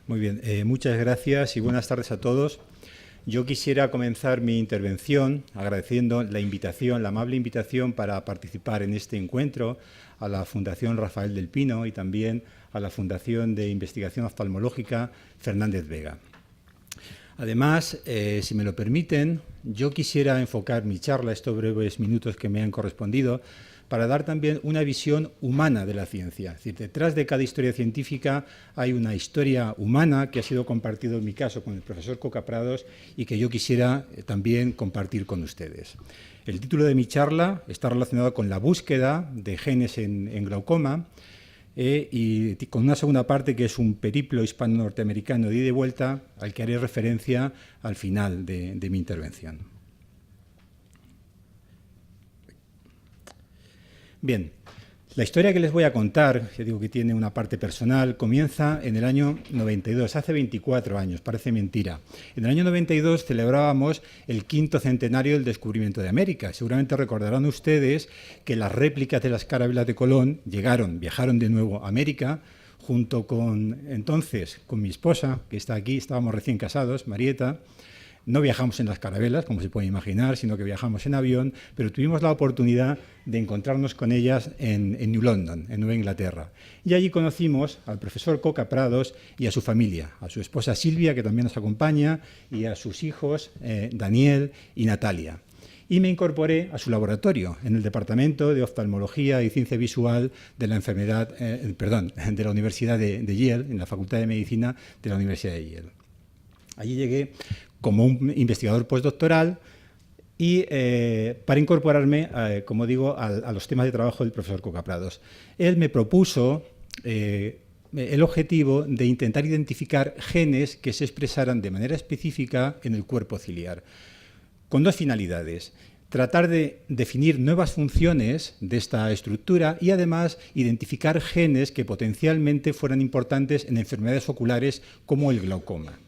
Muy bien, muchas gracias y buenas tardes a todos. Yo quisiera comenzar mi intervención agradeciendo la invitación, la amable invitación para participar en este encuentro a la Fundación Rafael del Pino y también a la Fundación de Investigación Oftalmológica Fernández Vega. Además, si me lo permiten, yo quisiera enfocar mi charla, estos breves minutos que me han correspondido, para dar también una visión humana de la ciencia. Es decir, detrás de cada historia científica hay una historia humana que ha sido compartida en mi caso con el profesor Coca Prados y que yo quisiera también compartir con ustedes. El título de mi charla está relacionado con la búsqueda de genes en glaucoma y con una segunda parte que es un periplo hispano-norteamericano de ida y vuelta al que haré referencia al final de mi intervención. Bien, la historia que les voy a contar, ya digo que tiene una parte personal, comienza en el año 92, hace 24 años, parece mentira. En el año 92 celebrábamos el 5º centenario del descubrimiento de América. Seguramente recordarán ustedes que las réplicas de las carabelas de Colón viajaron de nuevo a América, junto con mi esposa, que está aquí, estábamos recién casados, Marieta. No viajamos en las carabelas, como se puede imaginar, sino que viajamos en avión, pero tuvimos la oportunidad de encontrarnos con ellas en New London, en Nueva Inglaterra. Y allí conocimos al profesor Coca Prados y a su familia, a su esposa Silvia, que también nos acompaña, y a sus hijos Daniel y Natalia. Y me incorporé a su laboratorio en el Departamento de Oftalmología y Ciencia Visual de la de la Universidad de Yale, en la Facultad de Medicina de la Universidad de Yale. Allí llegué como un investigador postdoctoral y para incorporarme, como digo, a los temas de trabajo del profesor Coca Prados. Él me propuso el objetivo de intentar identificar genes que se expresaran de manera específica en el cuerpo ciliar, con dos finalidades: tratar de definir nuevas funciones de esta estructura y además identificar genes que potencialmente fueran importantes en enfermedades oculares como el glaucoma.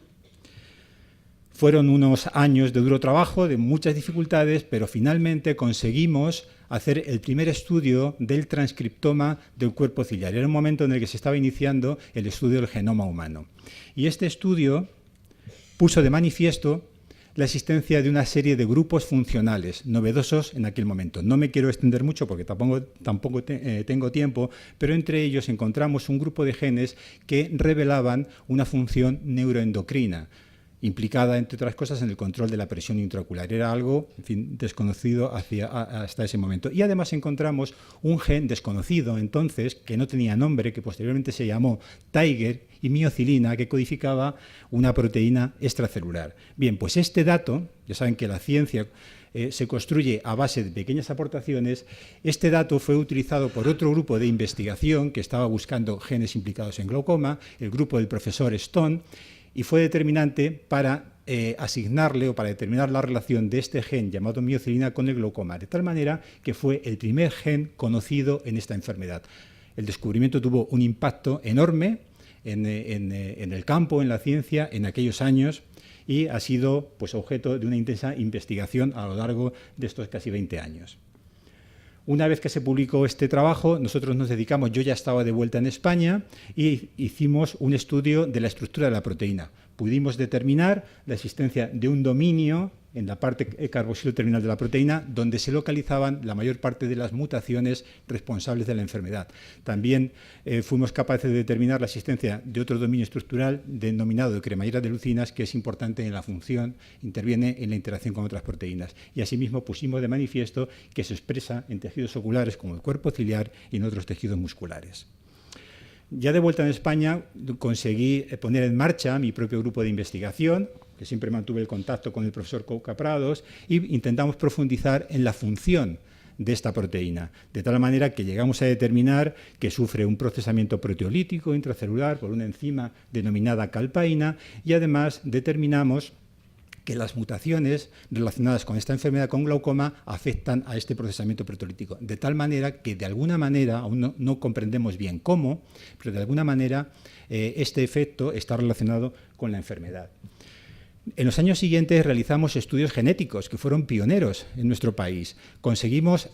Fueron unos años de duro trabajo, de muchas dificultades, pero finalmente conseguimos hacer el primer estudio del transcriptoma del cuerpo ciliar. Era un momento en el que se estaba iniciando el estudio del genoma humano. Y este estudio puso de manifiesto la existencia de una serie de grupos funcionales novedosos en aquel momento. No me quiero extender mucho porque tampoco tengo tiempo, pero entre ellos encontramos un grupo de genes que revelaban una función neuroendocrina, implicada, entre otras cosas, en el control de la presión intraocular. Era algo, en fin, desconocido hasta ese momento. Y además encontramos un gen desconocido entonces, que no tenía nombre, que posteriormente se llamó Tiger y miocilina, que codificaba una proteína extracelular. Bien, pues este dato, ya saben que la ciencia se construye a base de pequeñas aportaciones. Este dato fue utilizado por otro grupo de investigación que estaba buscando genes implicados en glaucoma, el grupo del profesor Stone, y fue determinante para asignarle o para determinar la relación de este gen llamado miocilina con el glaucoma, de tal manera que fue el primer gen conocido en esta enfermedad. El descubrimiento tuvo un impacto enorme en el campo, en la ciencia, en aquellos años, y ha sido pues, objeto de una intensa investigación a lo largo de estos casi 20 años. Una vez que se publicó este trabajo, nosotros nos dedicamos, yo ya estaba de vuelta en España, y hicimos un estudio de la estructura de la proteína. Pudimos determinar la existencia de un dominio en la parte carboxilo terminal de la proteína, donde se localizaban la mayor parte de las mutaciones responsables de la enfermedad. También fuimos capaces de determinar la existencia de otro dominio estructural denominado de cremallera de leucinas, que es importante en la función, interviene en la interacción con otras proteínas. Y asimismo pusimos de manifiesto que se expresa en tejidos oculares como el cuerpo ciliar y en otros tejidos musculares. Ya de vuelta en España conseguí poner en marcha mi propio grupo de investigación, que siempre mantuve el contacto con el profesor Coca Prados, y intentamos profundizar en la función de esta proteína, de tal manera que llegamos a determinar que sufre un procesamiento proteolítico intracelular por una enzima denominada calpaína, y además determinamos que las mutaciones relacionadas con esta enfermedad, con glaucoma, afectan a este procesamiento proteolítico, de tal manera que de alguna manera, aún no comprendemos bien cómo, pero de alguna manera este efecto está relacionado con la enfermedad. En los años siguientes realizamos estudios genéticos que fueron pioneros en nuestro país. Conseguimos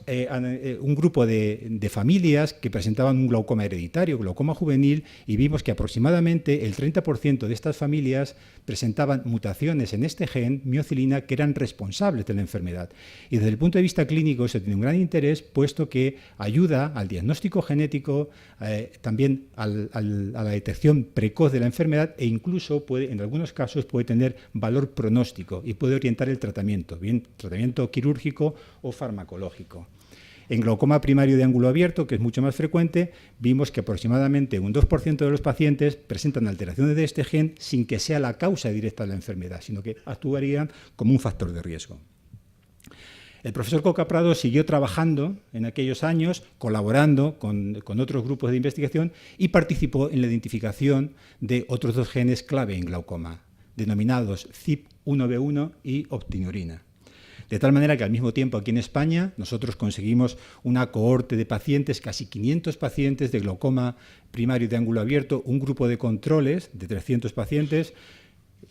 un grupo de familias que presentaban un glaucoma hereditario, glaucoma juvenil, y vimos que aproximadamente el 30% de estas familias presentaban mutaciones en este gen, miocilina, que eran responsables de la enfermedad. Y desde el punto de vista clínico eso tiene un gran interés, puesto que ayuda al diagnóstico genético, también a la detección precoz de la enfermedad, e incluso puede, en algunos casos puede tener valor pronóstico y puede orientar el tratamiento, bien tratamiento quirúrgico o farmacológico. En glaucoma primario de ángulo abierto, que es mucho más frecuente, vimos que aproximadamente un 2% de los pacientes presentan alteraciones de este gen sin que sea la causa directa de la enfermedad, sino que actuarían como un factor de riesgo. El profesor Coca-Prados siguió trabajando en aquellos años, colaborando con otros grupos de investigación y participó en la identificación de otros dos genes clave en glaucoma, denominados CYP1B1 y optinurina. De tal manera que al mismo tiempo aquí en España nosotros conseguimos una cohorte de pacientes, casi 500 pacientes de glaucoma primario de ángulo abierto, un grupo de controles de 300 pacientes.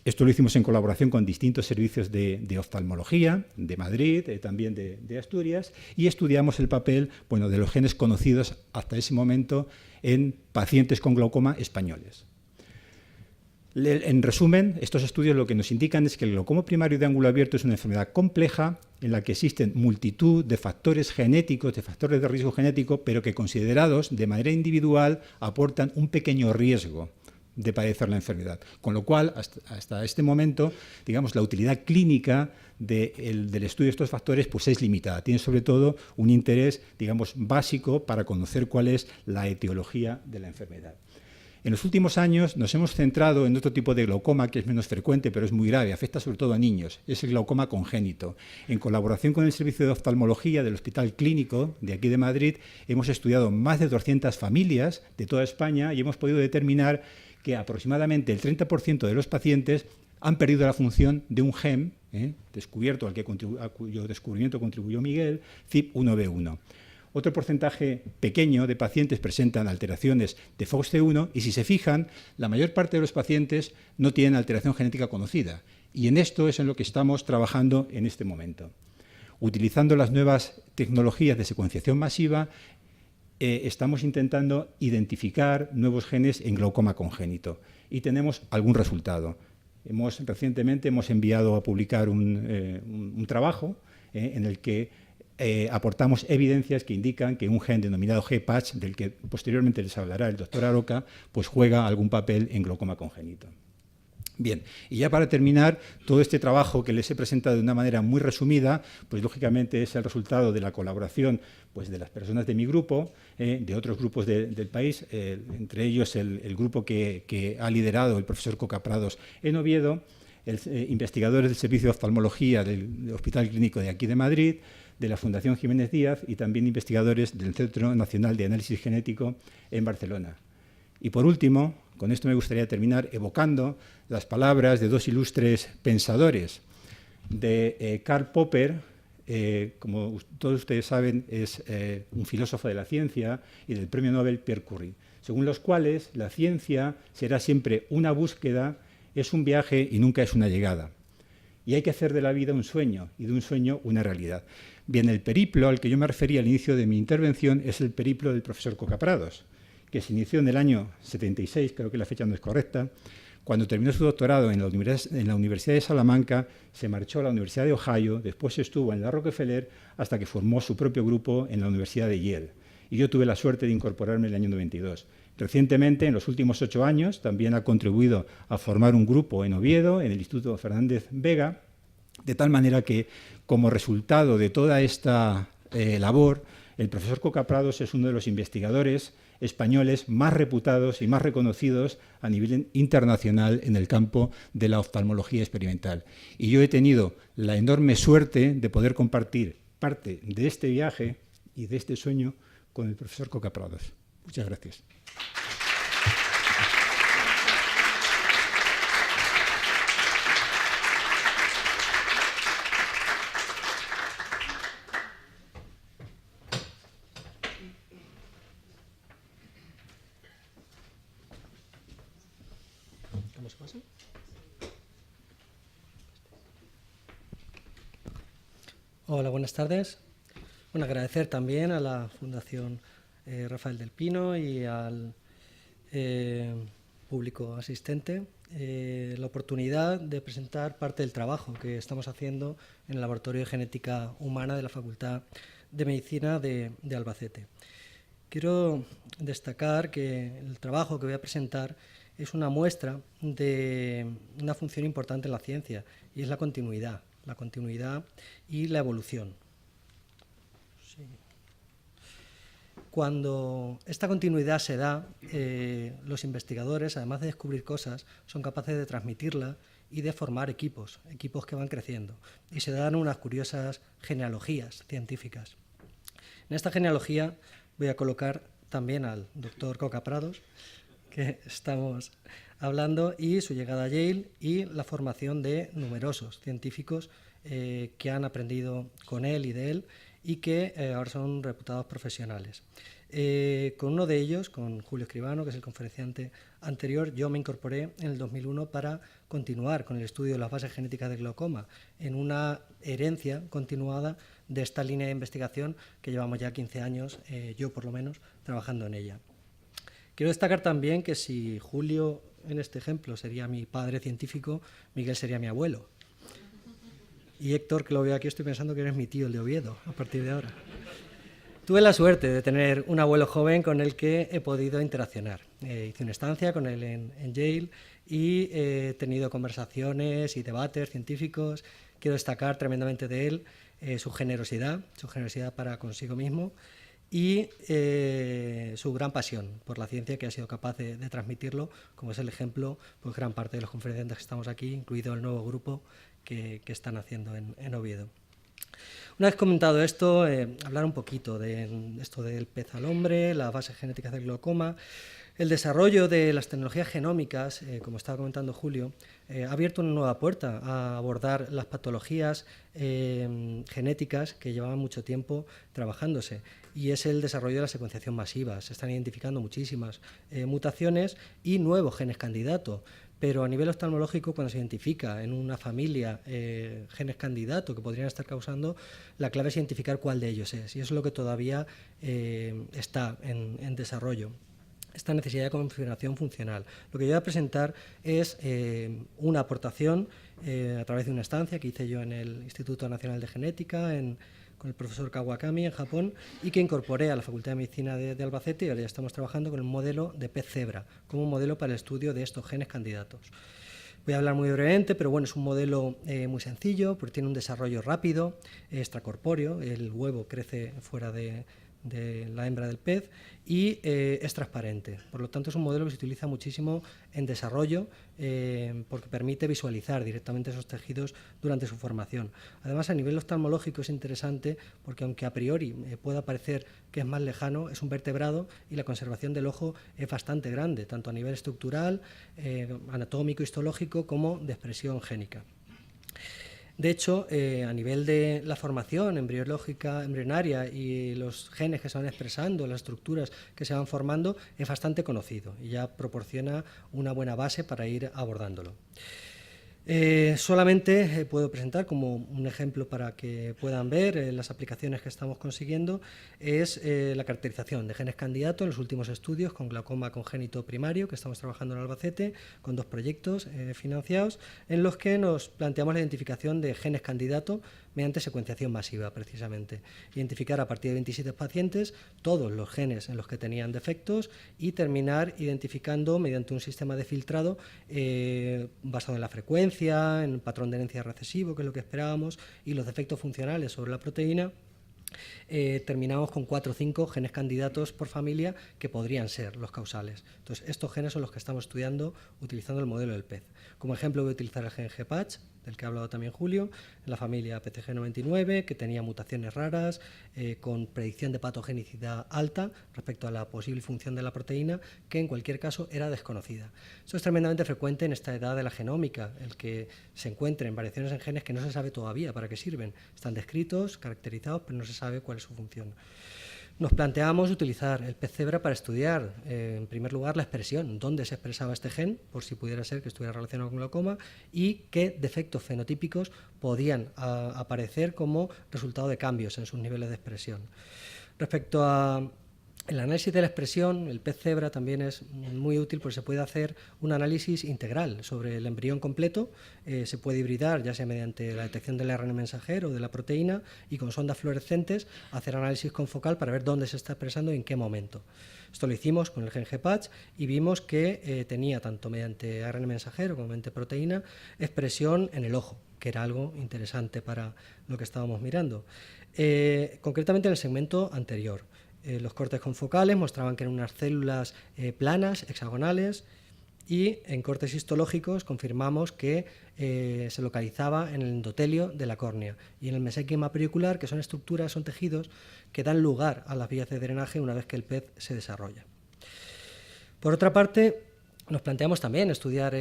Esto lo hicimos en colaboración con distintos servicios de oftalmología de Madrid, también de Asturias, y estudiamos el papel de los genes conocidos hasta ese momento en pacientes con glaucoma españoles. En resumen, estos estudios lo que nos indican es que el glaucoma primario de ángulo abierto es una enfermedad compleja en la que existen multitud de factores genéticos, de factores de riesgo genético, pero que considerados de manera individual aportan un pequeño riesgo de padecer la enfermedad. Con lo cual, hasta este momento, digamos, la utilidad clínica del estudio de estos factores pues es limitada. Tiene sobre todo un interés, digamos, básico para conocer cuál es la etiología de la enfermedad. En los últimos años nos hemos centrado en otro tipo de glaucoma que es menos frecuente, pero es muy grave, afecta sobre todo a niños, es el glaucoma congénito. En colaboración con el Servicio de Oftalmología del Hospital Clínico de aquí de Madrid, hemos estudiado más de 200 familias de toda España y hemos podido determinar que aproximadamente el 30% de los pacientes han perdido la función de un gen, descubierto, a cuyo descubrimiento contribuyó Miguel, CYP1B1. Otro porcentaje pequeño de pacientes presentan alteraciones de FOXC1 y, si se fijan, la mayor parte de los pacientes no tienen alteración genética conocida. Y en esto es en lo que estamos trabajando en este momento. Utilizando las nuevas tecnologías de secuenciación masiva, estamos intentando identificar nuevos genes en glaucoma congénito y tenemos algún resultado. Recientemente hemos enviado a publicar un trabajo en el que aportamos evidencias que indican que un gen denominado GPACH, del que posteriormente les hablará el doctor Aroca, pues juega algún papel en glaucoma congénito. Bien, y ya para terminar, todo este trabajo que les he presentado de una manera muy resumida, pues lógicamente es el resultado de la colaboración pues, de las personas de mi grupo, de otros grupos del país, entre ellos el grupo que ha liderado el profesor Coca-Prados en Oviedo, investigadores del Servicio de Oftalmología del Hospital Clínico de aquí de Madrid, de la Fundación Jiménez Díaz y también investigadores del Centro Nacional de Análisis Genético en Barcelona. Y por último, con esto me gustaría terminar evocando las palabras de dos ilustres pensadores, de Karl Popper, como todos ustedes saben, es un filósofo de la ciencia, y del premio Nobel Pierre Curie, según los cuales la ciencia será siempre una búsqueda, es un viaje y nunca es una llegada. Y hay que hacer de la vida un sueño y de un sueño una realidad. Bien, el periplo al que yo me refería al inicio de mi intervención es el periplo del profesor Coca-Prados, que se inició en el año 76, creo que la fecha no es correcta. Cuando terminó su doctorado en la Universidad de Salamanca, se marchó a la Universidad de Ohio, después estuvo en la Rockefeller hasta que formó su propio grupo en la Universidad de Yale. Y yo tuve la suerte de incorporarme en el año 92. Recientemente, en los últimos 8 años, también ha contribuido a formar un grupo en Oviedo, en el Instituto Fernández Vega, de tal manera que, como resultado de toda esta labor, el profesor Coca-Prados es uno de los investigadores españoles más reputados y más reconocidos a nivel internacional en el campo de la oftalmología experimental. Y yo he tenido la enorme suerte de poder compartir parte de este viaje y de este sueño con el profesor Coca-Prados. Muchas gracias. Hola, buenas tardes. Bueno, agradecer también a la Fundación Rafael del Pino y al público asistente la oportunidad de presentar parte del trabajo que estamos haciendo en el Laboratorio de Genética Humana de la Facultad de Medicina de Albacete. Quiero destacar que el trabajo que voy a presentar es una muestra de una función importante en la ciencia, y es la continuidad y la evolución. Sí. Cuando esta continuidad se da, los investigadores, además de descubrir cosas, son capaces de transmitirla y de formar equipos que van creciendo, y se dan unas curiosas genealogías científicas. En esta genealogía voy a colocar también al doctor Coca Prados, que estamos hablando, y su llegada a Yale y la formación de numerosos científicos que han aprendido con él y de él y que ahora son reputados profesionales. Con uno de ellos, con Julio Escribano, que es el conferenciante anterior, yo me incorporé en el 2001 para continuar con el estudio de las bases genéticas del glaucoma, en una herencia continuada de esta línea de investigación que llevamos ya 15 años, yo por lo menos, trabajando en ella. Quiero destacar también que si Julio, en este ejemplo, sería mi padre científico, Miguel sería mi abuelo. Y Héctor, que lo veo aquí, estoy pensando que eres mi tío, el de Oviedo, a partir de ahora. Tuve la suerte de tener un abuelo joven con el que he podido interaccionar. Hice una estancia con él en Yale y he tenido conversaciones y debates científicos. Quiero destacar tremendamente de él su generosidad para consigo mismo y su gran pasión por la ciencia, que ha sido capaz de transmitirlo, como es el ejemplo, pues gran parte de los conferenciantes que estamos aquí, incluido el nuevo grupo que están haciendo en Oviedo. Una vez comentado esto, hablar un poquito de esto del pez al hombre, las bases genéticas del glaucoma. El desarrollo de las tecnologías genómicas, como estaba comentando Julio, ha abierto una nueva puerta a abordar las patologías genéticas que llevaban mucho tiempo trabajándose, y es el desarrollo de la secuenciación masiva. Se están identificando muchísimas mutaciones y nuevos genes candidato. Pero a nivel oftalmológico, cuando se identifica en una familia genes candidato que podrían estar causando, la clave es identificar cuál de ellos es, y eso es lo que todavía está en desarrollo. Esta necesidad de configuración funcional. Lo que yo voy a presentar es una aportación a través de una estancia que hice yo en el Instituto Nacional de Genética, con el profesor Kawakami en Japón, y que incorporé a la Facultad de Medicina de Albacete, y ahora ya estamos trabajando con el modelo de pez cebra como un modelo para el estudio de estos genes candidatos. Voy a hablar muy brevemente, pero bueno, es un modelo muy sencillo, porque tiene un desarrollo rápido, extracorpóreo, el huevo crece fuera de la hembra del pez y es transparente. Por lo tanto, es un modelo que se utiliza muchísimo en desarrollo porque permite visualizar directamente esos tejidos durante su formación. Además, a nivel oftalmológico es interesante porque, aunque a priori pueda parecer que es más lejano, es un vertebrado y la conservación del ojo es bastante grande, tanto a nivel estructural, anatómico, histológico, como de expresión génica. De hecho, a nivel de la formación embrionaria y los genes que se van expresando, las estructuras que se van formando, es bastante conocido y ya proporciona una buena base para ir abordándolo. Solamente puedo presentar como un ejemplo para que puedan ver las aplicaciones que estamos consiguiendo, es la caracterización de genes candidato en los últimos estudios con glaucoma congénito primario que estamos trabajando en Albacete, con 2 proyectos financiados en los que nos planteamos la identificación de genes candidato mediante secuenciación masiva, precisamente. Identificar a partir de 27 pacientes todos los genes en los que tenían defectos y terminar identificando mediante un sistema de filtrado basado en la frecuencia, en el patrón de herencia recesivo, que es lo que esperábamos, y los defectos funcionales sobre la proteína. Terminamos con 4 o 5 genes candidatos por familia que podrían ser los causales. Entonces, estos genes son los que estamos estudiando utilizando el modelo del pez. Como ejemplo, voy a utilizar el gen GPATCH, del que ha hablado también Julio, en la familia PTG99, que tenía mutaciones raras, con predicción de patogenicidad alta respecto a la posible función de la proteína, que en cualquier caso era desconocida. Esto es tremendamente frecuente en esta edad de la genómica, el que se encuentren variaciones en genes que no se sabe todavía para qué sirven. Están descritos, caracterizados, pero no se sabe cuál es su función. Nos planteamos utilizar el pez cebra para estudiar, en primer lugar, la expresión, dónde se expresaba este gen, por si pudiera ser que estuviera relacionado con glaucoma, y qué defectos fenotípicos podían aparecer como resultado de cambios en sus niveles de expresión. Respecto a el análisis de la expresión, el pez cebra también es muy útil porque se puede hacer un análisis integral sobre el embrión completo, se puede hibridar ya sea mediante la detección del ARN mensajero o de la proteína y con sondas fluorescentes hacer análisis confocal para ver dónde se está expresando y en qué momento. Esto lo hicimos con el gen GPatch y vimos que tenía tanto mediante ARN mensajero como mediante proteína expresión en el ojo, que era algo interesante para lo que estábamos mirando. Concretamente en el segmento anterior. Los cortes confocales mostraban que eran unas células planas, hexagonales, y en cortes histológicos confirmamos que se localizaba en el endotelio de la córnea y en el mesénquima pericular, que son estructuras, son tejidos que dan lugar a las vías de drenaje una vez que el pez se desarrolla. Por otra parte, nos planteamos también estudiar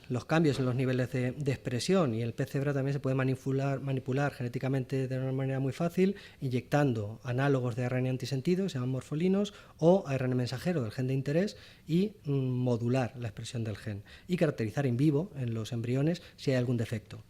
los cambios en los niveles de expresión, y el pez cebra también se puede manipular genéticamente de una manera muy fácil, inyectando análogos de ARN antisentido, se llaman morfolinos, o ARN mensajero del gen de interés, y modular la expresión del gen y caracterizar in vivo en los embriones si hay algún defecto.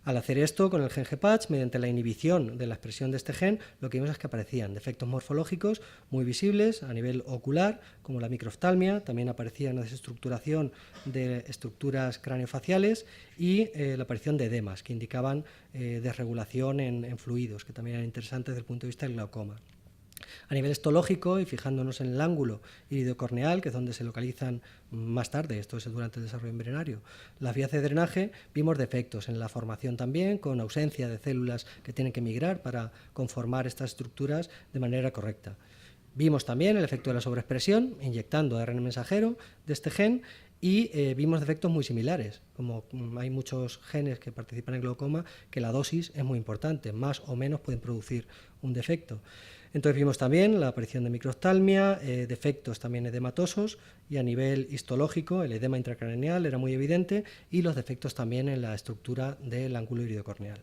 Al hacer esto con el gen GPatch, mediante la inhibición de la expresión de este gen, lo que vimos es que aparecían defectos morfológicos muy visibles a nivel ocular, como la microftalmia, también aparecía una desestructuración de estructuras craneofaciales y la aparición de edemas, que indicaban desregulación en fluidos, que también eran interesantes desde el punto de vista del glaucoma. A nivel histológico, y fijándonos en el ángulo iridocorneal, que es donde se localizan más tarde, esto es durante el desarrollo embrionario, las vías de drenaje, vimos defectos en la formación también, con ausencia de células que tienen que migrar para conformar estas estructuras de manera correcta. Vimos también el efecto de la sobreexpresión, inyectando ARN mensajero de este gen, y vimos defectos muy similares. Como hay muchos genes que participan en glaucoma, que la dosis es muy importante, más o menos pueden producir un defecto. Entonces vimos también la aparición de microftalmia, defectos también edematosos, y a nivel histológico el edema intracraneal era muy evidente, y los defectos también en la estructura del ángulo iridocorneal.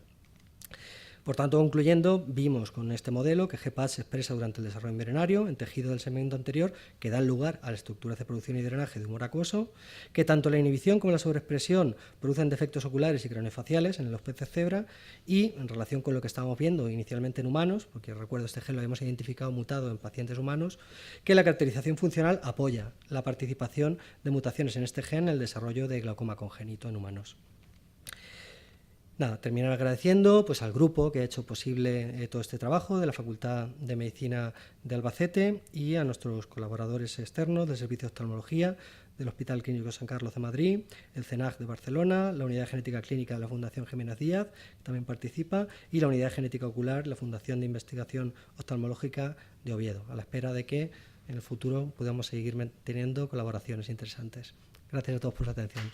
Por tanto, concluyendo, vimos con este modelo que GPatch se expresa durante el desarrollo embrionario en tejido del segmento anterior que dan lugar a las estructuras de producción y drenaje de humor acuoso, que tanto la inhibición como la sobreexpresión producen defectos oculares y craneofaciales en los peces cebra, y en relación con lo que estábamos viendo inicialmente en humanos, porque recuerdo este gen lo habíamos identificado mutado en pacientes humanos, que la caracterización funcional apoya la participación de mutaciones en este gen en el desarrollo de glaucoma congénito en humanos. Nada, terminar agradeciendo pues, al grupo que ha hecho posible todo este trabajo de la Facultad de Medicina de Albacete y a nuestros colaboradores externos del Servicio de Oftalmología del Hospital Clínico San Carlos de Madrid, el CENAG de Barcelona, la Unidad de Genética Clínica de la Fundación Jiménez Díaz, que también participa, y la Unidad de Genética Ocular, la Fundación de Investigación Oftalmológica de Oviedo, a la espera de que en el futuro podamos seguir teniendo colaboraciones interesantes. Gracias a todos por su atención.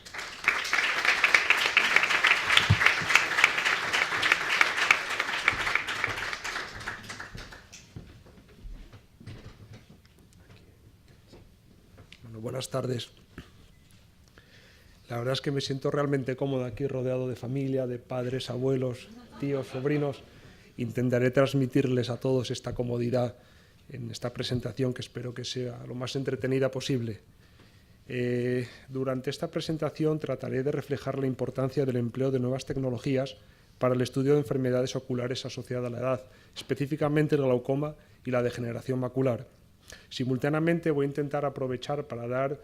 Buenas tardes. La verdad es que me siento realmente cómodo aquí, rodeado de familia, de padres, abuelos, tíos, sobrinos. Intentaré transmitirles a todos esta comodidad en esta presentación, que espero que sea lo más entretenida posible. Durante esta presentación trataré de reflejar la importancia del empleo de nuevas tecnologías para el estudio de enfermedades oculares asociadas a la edad, específicamente el glaucoma y la degeneración macular. Simultáneamente voy a intentar aprovechar para dar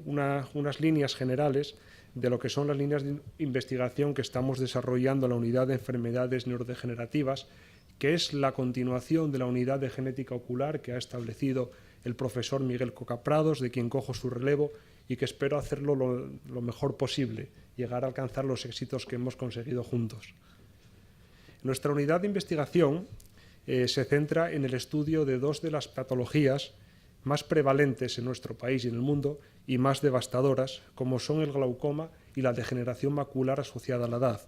unas líneas generales de lo que son las líneas de investigación que estamos desarrollando en la Unidad de Enfermedades Neurodegenerativas, que es la continuación de la Unidad de Genética Ocular que ha establecido el profesor Miguel Coca-Prados, de quien cojo su relevo y que espero hacerlo lo mejor posible, llegar a alcanzar los éxitos que hemos conseguido juntos. Nuestra unidad de investigación se centra en el estudio de dos de las patologías más prevalentes en nuestro país y en el mundo y más devastadoras, como son el glaucoma y la degeneración macular asociada a la edad.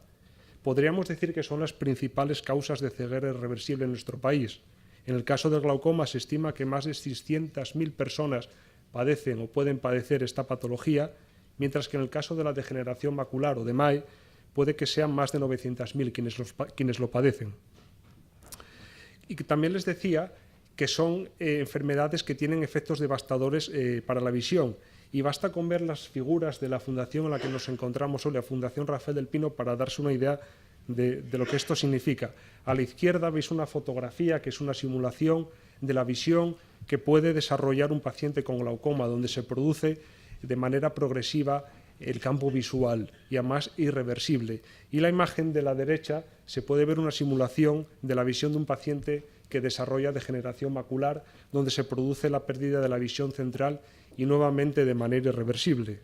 Podríamos decir que son las principales causas de ceguera irreversible en nuestro país. En el caso del glaucoma se estima que más de 600.000 personas padecen o pueden padecer esta patología, mientras que en el caso de la degeneración macular o de MAE puede que sean más de 900.000 quienes lo padecen. Y que también les decía que son enfermedades que tienen efectos devastadores para la visión. Y basta con ver las figuras de la fundación en la que nos encontramos hoy, la Fundación Rafael del Pino, para darse una idea de lo que esto significa. A la izquierda veis una fotografía que es una simulación de la visión que puede desarrollar un paciente con glaucoma, donde se produce de manera progresiva el campo visual y además irreversible. Y la imagen de la derecha se puede ver una simulación de la visión de un paciente que desarrolla degeneración macular, donde se produce la pérdida de la visión central y nuevamente de manera irreversible.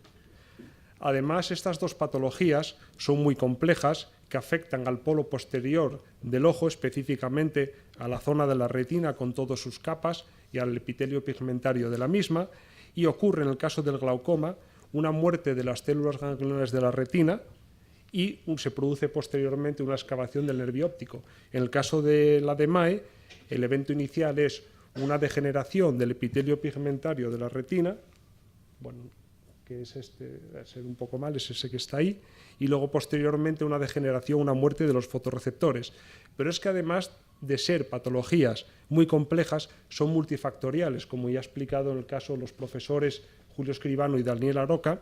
Además, estas dos patologías son muy complejas, que afectan al polo posterior del ojo, específicamente a la zona de la retina con todas sus capas y al epitelio pigmentario de la misma, y ocurre en el caso del glaucoma una muerte de las células ganglionares de la retina y se produce posteriormente una excavación del nervio óptico. En el caso de la DMAE, el evento inicial es una degeneración del epitelio pigmentario de la retina, bueno, que es este, va a ser un poco mal, es ese que está ahí, y luego posteriormente una degeneración, una muerte de los fotorreceptores. Pero es que además de ser patologías muy complejas, son multifactoriales, como ya he explicado en el caso de los profesores Julio Escribano y Daniel Aroca,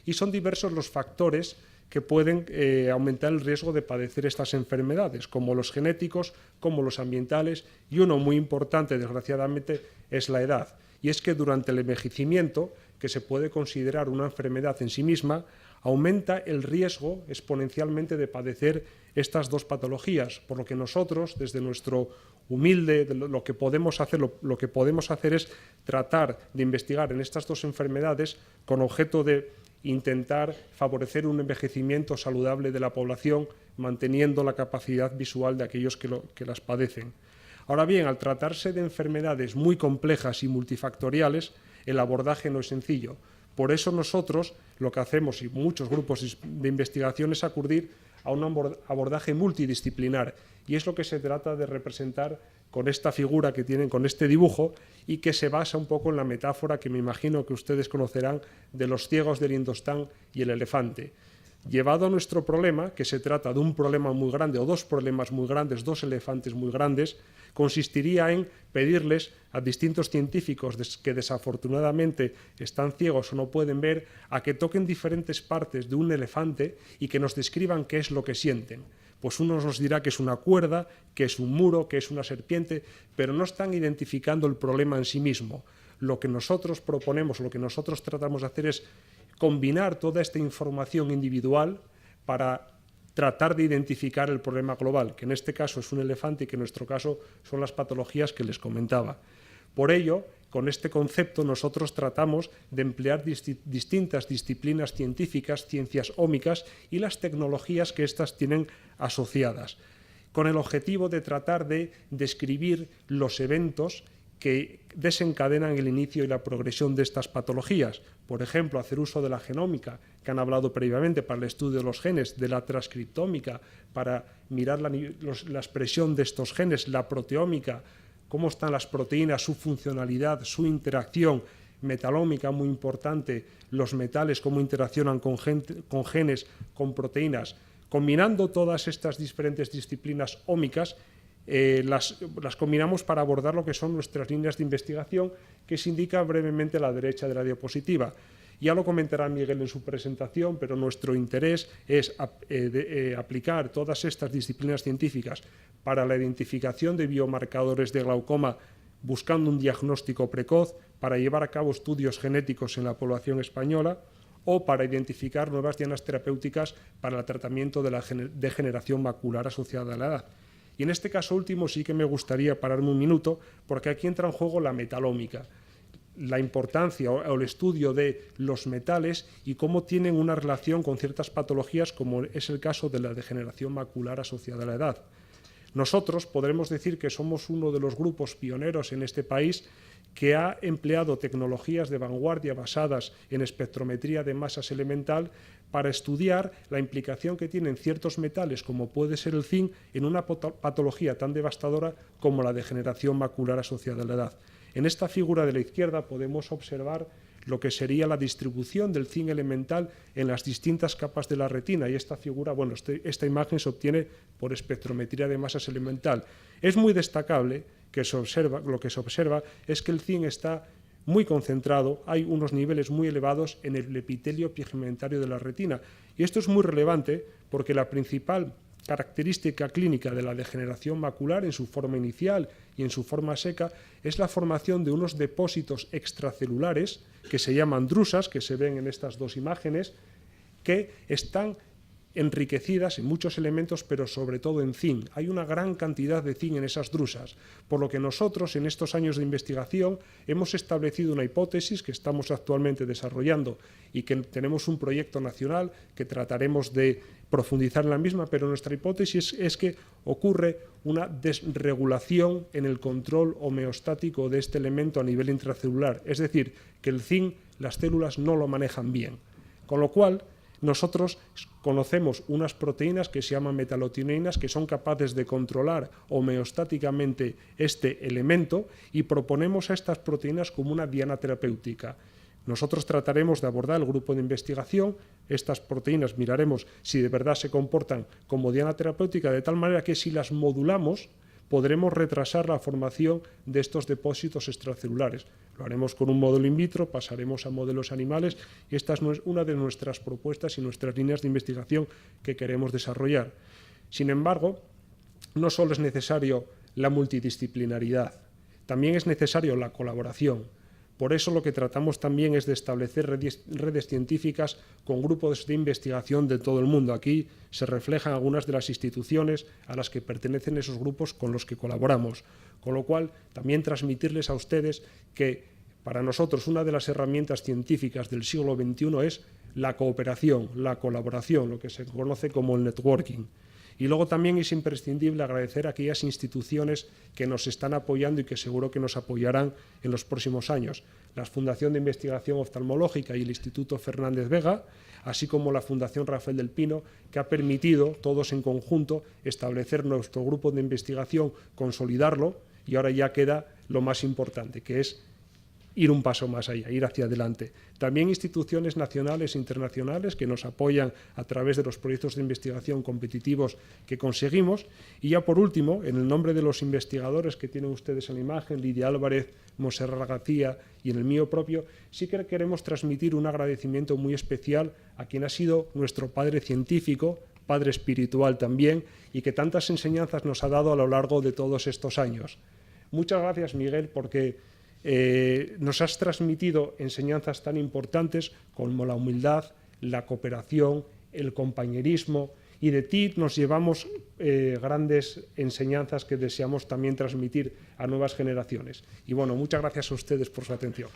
y son diversos los factores que pueden aumentar el riesgo de padecer estas enfermedades, como los genéticos, como los ambientales, y uno muy importante, desgraciadamente, es la edad. Y es que durante el envejecimiento, que se puede considerar una enfermedad en sí misma, aumenta el riesgo exponencialmente de padecer estas dos patologías, por lo que nosotros, desde nuestro humilde, lo que podemos hacer es tratar de investigar en estas dos enfermedades con objeto de intentar favorecer un envejecimiento saludable de la población, manteniendo la capacidad visual de aquellos que las padecen. Ahora bien, al tratarse de enfermedades muy complejas y multifactoriales, el abordaje no es sencillo. Por eso nosotros lo que hacemos, y muchos grupos de investigación, es acudir a un abordaje multidisciplinar. Y es lo que se trata de representar con esta figura que tienen, con este dibujo, y que se basa un poco en la metáfora que me imagino que ustedes conocerán de los ciegos del Indostán y el elefante. Llevado a nuestro problema, que se trata de un problema muy grande o dos problemas muy grandes, dos elefantes muy grandes, consistiría en pedirles a distintos científicos que desafortunadamente están ciegos o no pueden ver, a que toquen diferentes partes de un elefante y que nos describan qué es lo que sienten. Pues uno nos dirá que es una cuerda, que es un muro, que es una serpiente, pero no están identificando el problema en sí mismo. Lo que nosotros proponemos, lo que nosotros tratamos de hacer es combinar toda esta información individual para tratar de identificar el problema global, que en este caso es un elefante y que en nuestro caso son las patologías que les comentaba. Por ello, con este concepto nosotros tratamos de emplear distintas disciplinas científicas, ciencias ómicas y las tecnologías que éstas tienen asociadas, con el objetivo de tratar de describir los eventos que desencadenan el inicio y la progresión de estas patologías. Por ejemplo, hacer uso de la genómica, que han hablado previamente, para el estudio de los genes, de la transcriptómica, para mirar la expresión de estos genes, la proteómica, cómo están las proteínas, su funcionalidad, su interacción, metalómica, muy importante, los metales, cómo interaccionan con genes, con proteínas. Combinando todas estas diferentes disciplinas ómicas, las combinamos para abordar lo que son nuestras líneas de investigación, que se indica brevemente a la derecha de la diapositiva. Ya lo comentará Miguel en su presentación, pero nuestro interés es aplicar todas estas disciplinas científicas para la identificación de biomarcadores de glaucoma, buscando un diagnóstico precoz, para llevar a cabo estudios genéticos en la población española, o para identificar nuevas dianas terapéuticas para el tratamiento de la degeneración macular asociada a la edad. Y en este caso último sí que me gustaría pararme un minuto, porque aquí entra en juego la metalómica, la importancia o el estudio de los metales y cómo tienen una relación con ciertas patologías, como es el caso de la degeneración macular asociada a la edad. Nosotros podremos decir que somos uno de los grupos pioneros en este país que ha empleado tecnologías de vanguardia basadas en espectrometría de masas elemental para estudiar la implicación que tienen ciertos metales, como puede ser el zinc, en una patología tan devastadora como la degeneración macular asociada a la edad. En esta figura de la izquierda podemos observar lo que sería la distribución del zinc elemental en las distintas capas de la retina, y esta figura, bueno, esta imagen se obtiene por espectrometría de masas elemental. Es muy destacable lo que se observa es que el zinc está muy concentrado, hay unos niveles muy elevados en el epitelio pigmentario de la retina. Y esto es muy relevante porque la principal característica clínica de la degeneración macular en su forma inicial y en su forma seca es la formación de unos depósitos extracelulares que se llaman drusas, que se ven en estas dos imágenes, que están enriquecidas en muchos elementos, pero sobre todo en zinc. Hay una gran cantidad de zinc en esas drusas, por lo que nosotros en estos años de investigación hemos establecido una hipótesis que estamos actualmente desarrollando y que tenemos un proyecto nacional que trataremos de profundizar en la misma, pero nuestra hipótesis es que ocurre una desregulación en el control homeostático de este elemento a nivel intracelular, es decir, que el zinc las células no lo manejan bien, con lo cual nosotros conocemos unas proteínas que se llaman metalotinoínas que son capaces de controlar homeostáticamente este elemento y proponemos a estas proteínas como una diana terapéutica. Nosotros trataremos de abordar el grupo de investigación, estas proteínas miraremos si de verdad se comportan como diana terapéutica, de tal manera que si las modulamos podremos retrasar la formación de estos depósitos extracelulares. Lo haremos con un módulo in vitro, pasaremos a modelos animales y esta es una de nuestras propuestas y nuestras líneas de investigación que queremos desarrollar. Sin embargo, no solo es necesario la multidisciplinaridad, también es necesario la colaboración. Por eso lo que tratamos también es de establecer redes científicas con grupos de investigación de todo el mundo. Aquí se reflejan algunas de las instituciones a las que pertenecen esos grupos con los que colaboramos. Con lo cual, también transmitirles a ustedes que para nosotros una de las herramientas científicas del siglo XXI es la cooperación, la colaboración, lo que se conoce como el networking. Y luego también es imprescindible agradecer a aquellas instituciones que nos están apoyando y que seguro que nos apoyarán en los próximos años. La Fundación de Investigación Oftalmológica y el Instituto Fernández Vega, así como la Fundación Rafael del Pino, que ha permitido, todos en conjunto, establecer nuestro grupo de investigación, consolidarlo, y ahora ya queda lo más importante, que es ir un paso más allá, ir hacia adelante. También instituciones nacionales e internacionales que nos apoyan a través de los proyectos de investigación competitivos que conseguimos. Y ya por último, en el nombre de los investigadores que tienen ustedes en la imagen, Lidia Álvarez, Montserrat García y en el mío propio, sí que queremos transmitir un agradecimiento muy especial a quien ha sido nuestro padre científico, padre espiritual también, y que tantas enseñanzas nos ha dado a lo largo de todos estos años. Muchas gracias, Miguel, porque nos has transmitido enseñanzas tan importantes como la humildad, la cooperación, el compañerismo, y de ti nos llevamos grandes enseñanzas que deseamos también transmitir a nuevas generaciones. Y bueno, muchas gracias a ustedes por su atención.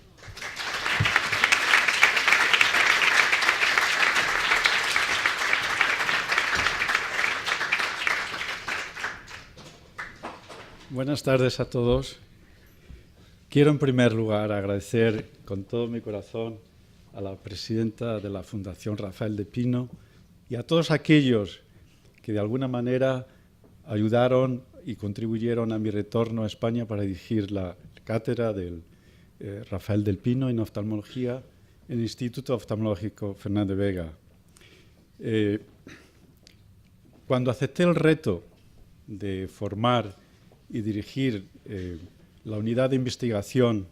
Buenas tardes a todos. Quiero en primer lugar agradecer con todo mi corazón a la presidenta de la Fundación Rafael del Pino y a todos aquellos que de alguna manera ayudaron y contribuyeron a mi retorno a España para dirigir la cátedra del Rafael del Pino en oftalmología en el Instituto Oftalmológico Fernández Vega. Cuando acepté el reto de formar y dirigir la unidad de investigación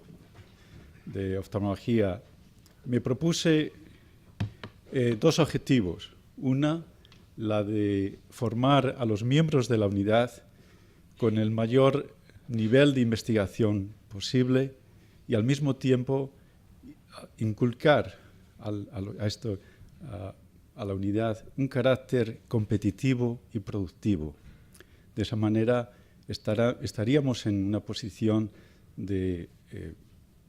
de oftalmología, me propuse dos objetivos. Una, la de formar a los miembros de la unidad con el mayor nivel de investigación posible y al mismo tiempo inculcar a la unidad un carácter competitivo y productivo. De esa manera estaríamos en una posición de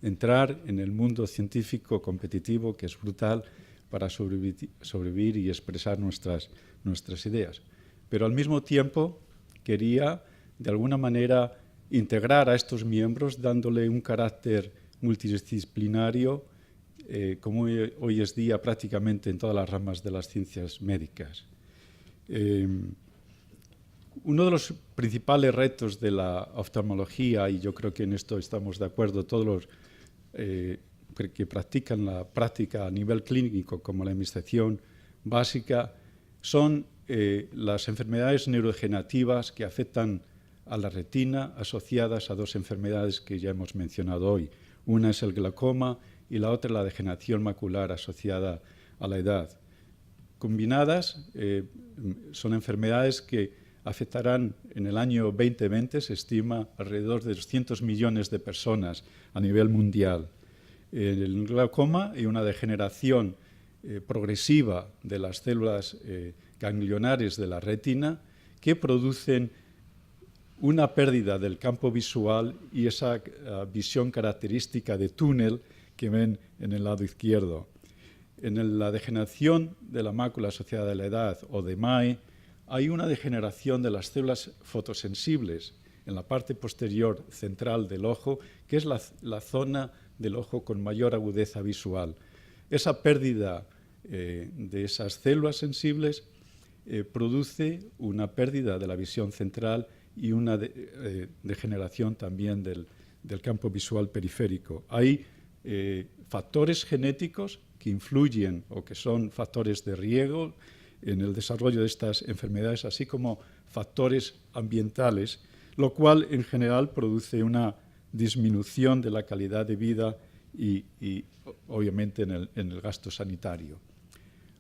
entrar en el mundo científico competitivo, que es brutal para sobrevivir y expresar nuestras ideas. Pero al mismo tiempo quería, de alguna manera, integrar a estos miembros dándole un carácter multidisciplinario, como hoy es día prácticamente en todas las ramas de las ciencias médicas. Uno de los principales retos de la oftalmología, y yo creo que en esto estamos de acuerdo todos los que practican la práctica a nivel clínico, como la investigación básica, son las enfermedades neurodegenerativas que afectan a la retina asociadas a dos enfermedades que ya hemos mencionado hoy. Una es el glaucoma y la otra la degeneración macular asociada a la edad. Combinadas, son enfermedades que afectarán en el año 2020, se estima, alrededor de 200 millones de personas a nivel mundial. El glaucoma y una degeneración progresiva de las células ganglionares de la retina que producen una pérdida del campo visual y esa visión característica de túnel que ven en el lado izquierdo. En la degeneración de la mácula asociada a la edad o de MAE hay una degeneración de las células fotosensibles en la parte posterior central del ojo, que es la zona del ojo con mayor agudeza visual. Esa pérdida de esas células sensibles produce una pérdida de la visión central y una degeneración también del campo visual periférico. Hay factores genéticos que influyen o que son factores de riesgo en el desarrollo de estas enfermedades, así como factores ambientales, lo cual en general produce una disminución de la calidad de vida y obviamente en el gasto sanitario.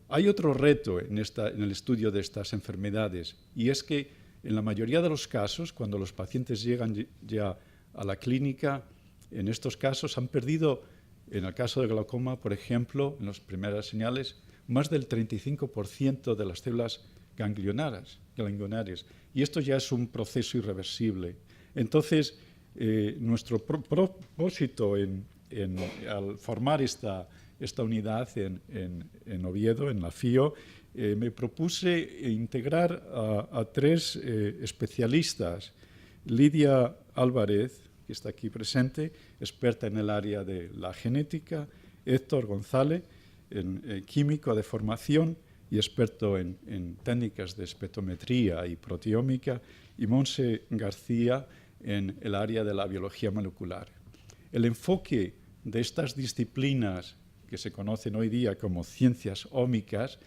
Hay otro reto en el estudio de estas enfermedades, y es que en la mayoría de los casos, cuando los pacientes llegan ya a la clínica, en estos casos han perdido, en el caso del glaucoma, por ejemplo, en las primeras señales, más del 35% de las células ganglionares, y esto ya es un proceso irreversible. Entonces, nuestro propósito al formar esta unidad en Oviedo, en la FIO, me propuse integrar a tres especialistas. Lidia Álvarez, que está aquí presente, experta en el área de la genética; Héctor González, químico de formación y experto en técnicas de espectrometría y proteómica; y Monse García, en el área de la biología molecular. El enfoque de estas disciplinas, que se conocen hoy día como ciencias ómicas,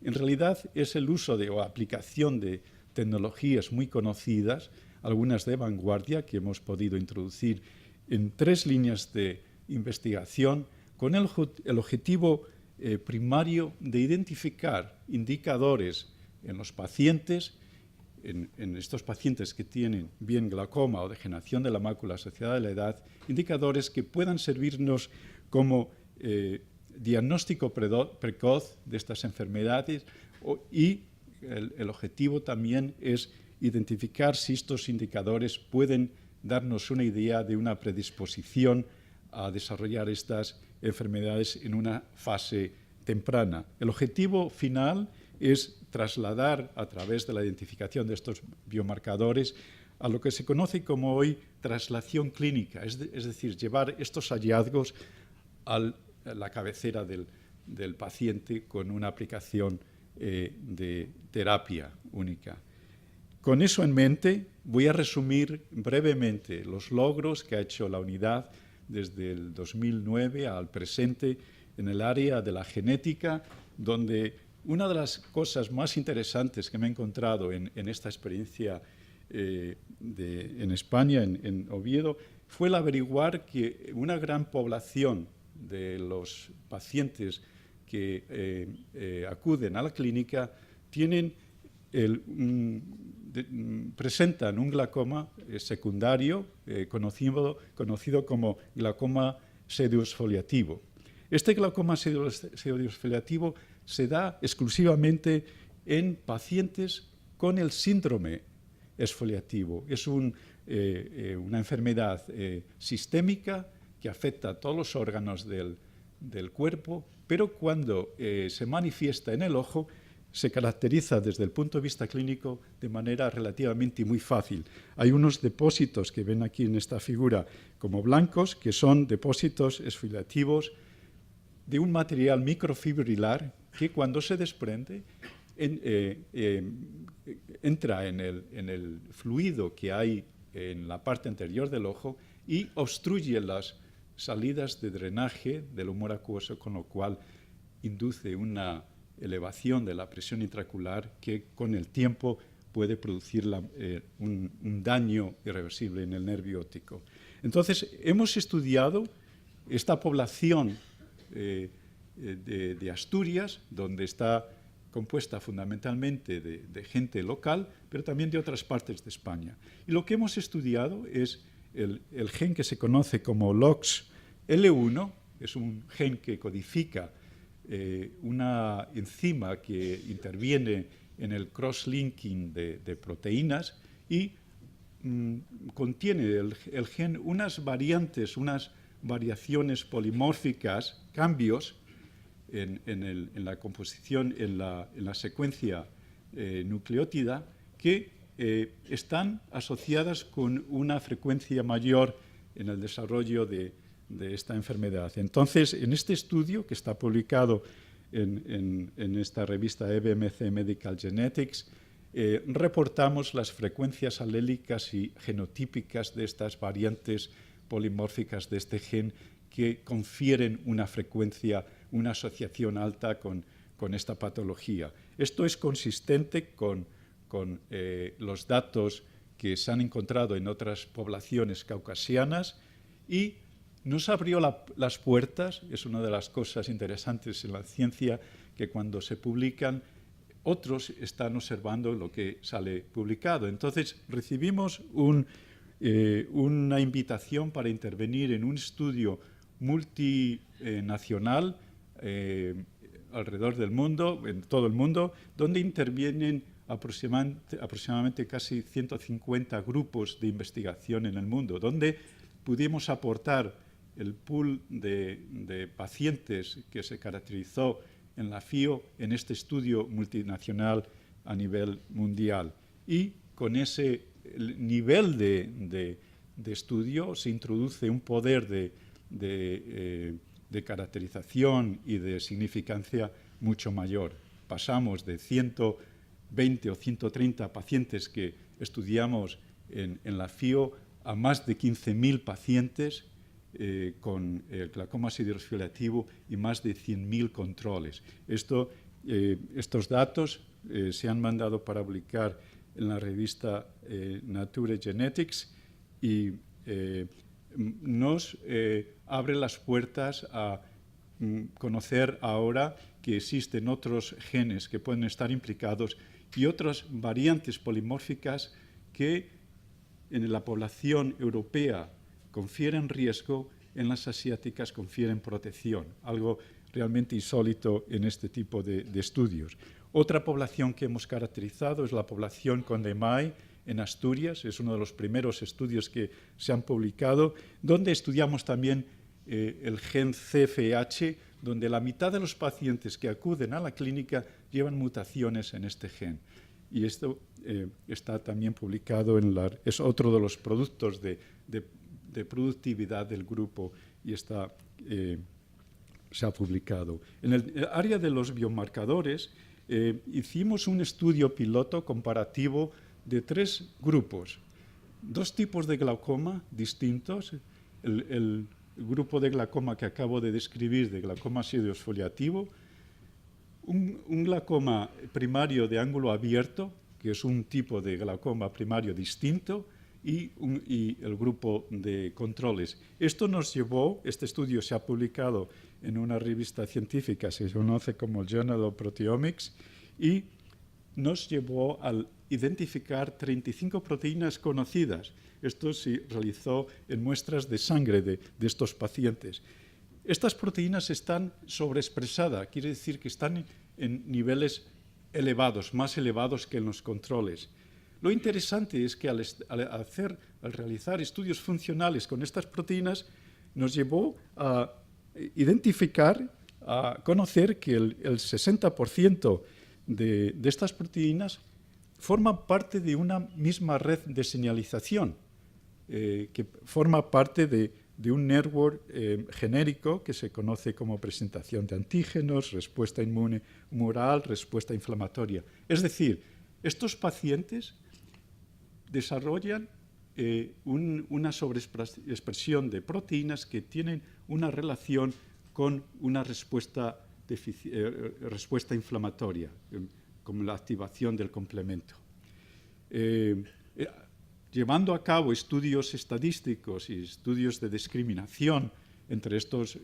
en realidad es el uso o aplicación de tecnologías muy conocidas, algunas de vanguardia, que hemos podido introducir en tres líneas de investigación, con el objetivo primario de identificar indicadores en los pacientes, en estos pacientes que tienen bien glaucoma o degeneración de la mácula asociada a la edad, indicadores que puedan servirnos como diagnóstico precoz de estas enfermedades, y el objetivo también es identificar si estos indicadores pueden darnos una idea de una predisposición a desarrollar estas enfermedades en una fase temprana. El objetivo final es trasladar, a través de la identificación de estos biomarcadores, a lo que se conoce como hoy traslación clínica, es decir, llevar estos hallazgos a la cabecera del paciente con una aplicación de terapia única. Con eso en mente, voy a resumir brevemente los logros que ha hecho la unidad desde el 2009 al presente en el área de la genética, donde una de las cosas más interesantes que me he encontrado en esta experiencia en España, en Oviedo, fue el averiguar que una gran población de los pacientes que acuden a la clínica presentan un glaucoma secundario conocido como glaucoma pseudoexfoliativo. Este glaucoma pseudoexfoliativo se da exclusivamente en pacientes con el síndrome exfoliativo. Es una enfermedad sistémica que afecta a todos los órganos del cuerpo, pero cuando se manifiesta en el ojo, se caracteriza desde el punto de vista clínico de manera relativamente muy fácil. Hay unos depósitos que ven aquí en esta figura como blancos, que son depósitos exfoliativos de un material microfibrilar que, cuando se desprende, entra en el fluido que hay en la parte anterior del ojo y obstruye las salidas de drenaje del humor acuoso, con lo cual induce una elevación de la presión intraocular que con el tiempo puede producir un daño irreversible en el nervio óptico. Entonces, hemos estudiado esta población de Asturias, donde está compuesta fundamentalmente de gente local, pero también de otras partes de España. Y lo que hemos estudiado es el gen que se conoce como LOX-L1, es un gen que codifica una enzima que interviene en el cross-linking de proteínas y contiene el gen unas variantes, unas variaciones polimórficas, cambios en la composición, en la secuencia nucleótida, que están asociadas con una frecuencia mayor en el desarrollo de esta enfermedad. Entonces, en este estudio, que está publicado en esta revista EBMC Medical Genetics, reportamos las frecuencias alélicas y genotípicas de estas variantes polimórficas de este gen que confieren una frecuencia, una asociación alta con esta patología. Esto es consistente con los datos que se han encontrado en otras poblaciones caucasianas y nos abrió las puertas. Es una de las cosas interesantes en la ciencia, que cuando se publican, otros están observando lo que sale publicado. Entonces, recibimos una invitación para intervenir en un estudio multinacional alrededor del mundo, en todo el mundo, donde intervienen aproximadamente casi 150 grupos de investigación en el mundo, donde pudimos aportar el pool de pacientes que se caracterizó en la FIO en este estudio multinacional a nivel mundial. Y con ese nivel de estudio se introduce un poder de caracterización y de significancia mucho mayor. Pasamos de 120 o 130 pacientes que estudiamos en la FIO a más de 15.000 pacientes con el glaucoma siderosfoliativo y más de 100.000 controles. Estos datos se han mandado para publicar en la revista Nature Genetics y nos abre las puertas a conocer ahora que existen otros genes que pueden estar implicados y otras variantes polimórficas que en la población europea confieren riesgo, en las asiáticas confieren protección, algo realmente insólito en este tipo de estudios. Otra población que hemos caracterizado es la población con EMAI en Asturias, es uno de los primeros estudios que se han publicado, donde estudiamos también el gen CFH, donde la mitad de los pacientes que acuden a la clínica llevan mutaciones en este gen. Y esto está también publicado es otro de los productos de productividad del grupo y se ha publicado. En el área de los biomarcadores, hicimos un estudio piloto comparativo de 3 grupos, 2 tipos de glaucoma distintos. El grupo de glaucoma que acabo de describir, de glaucoma siderosfoliativo, un glaucoma primario de ángulo abierto, que es un tipo de glaucoma primario distinto, y el grupo de controles. Esto nos llevó, este estudio se ha publicado en una revista científica, se conoce como Journal of Proteomics, y nos llevó a identificar 35 proteínas conocidas. Esto se realizó en muestras de sangre de estos pacientes. Estas proteínas están sobreexpresadas, quiere decir que están en niveles elevados, más elevados que en los controles. Lo interesante es que al realizar estudios funcionales con estas proteínas, nos llevó a identificar, a conocer que el 60% de estas proteínas forman parte de una misma red de señalización, que forma parte de un network genérico que se conoce como presentación de antígenos, respuesta inmune humoral, respuesta inflamatoria. Es decir, estos pacientes desarrollan una sobreexpresión de proteínas que tienen una relación con una respuesta inflamatoria, como la activación del complemento. llevando a cabo estudios estadísticos y estudios de discriminación entre estos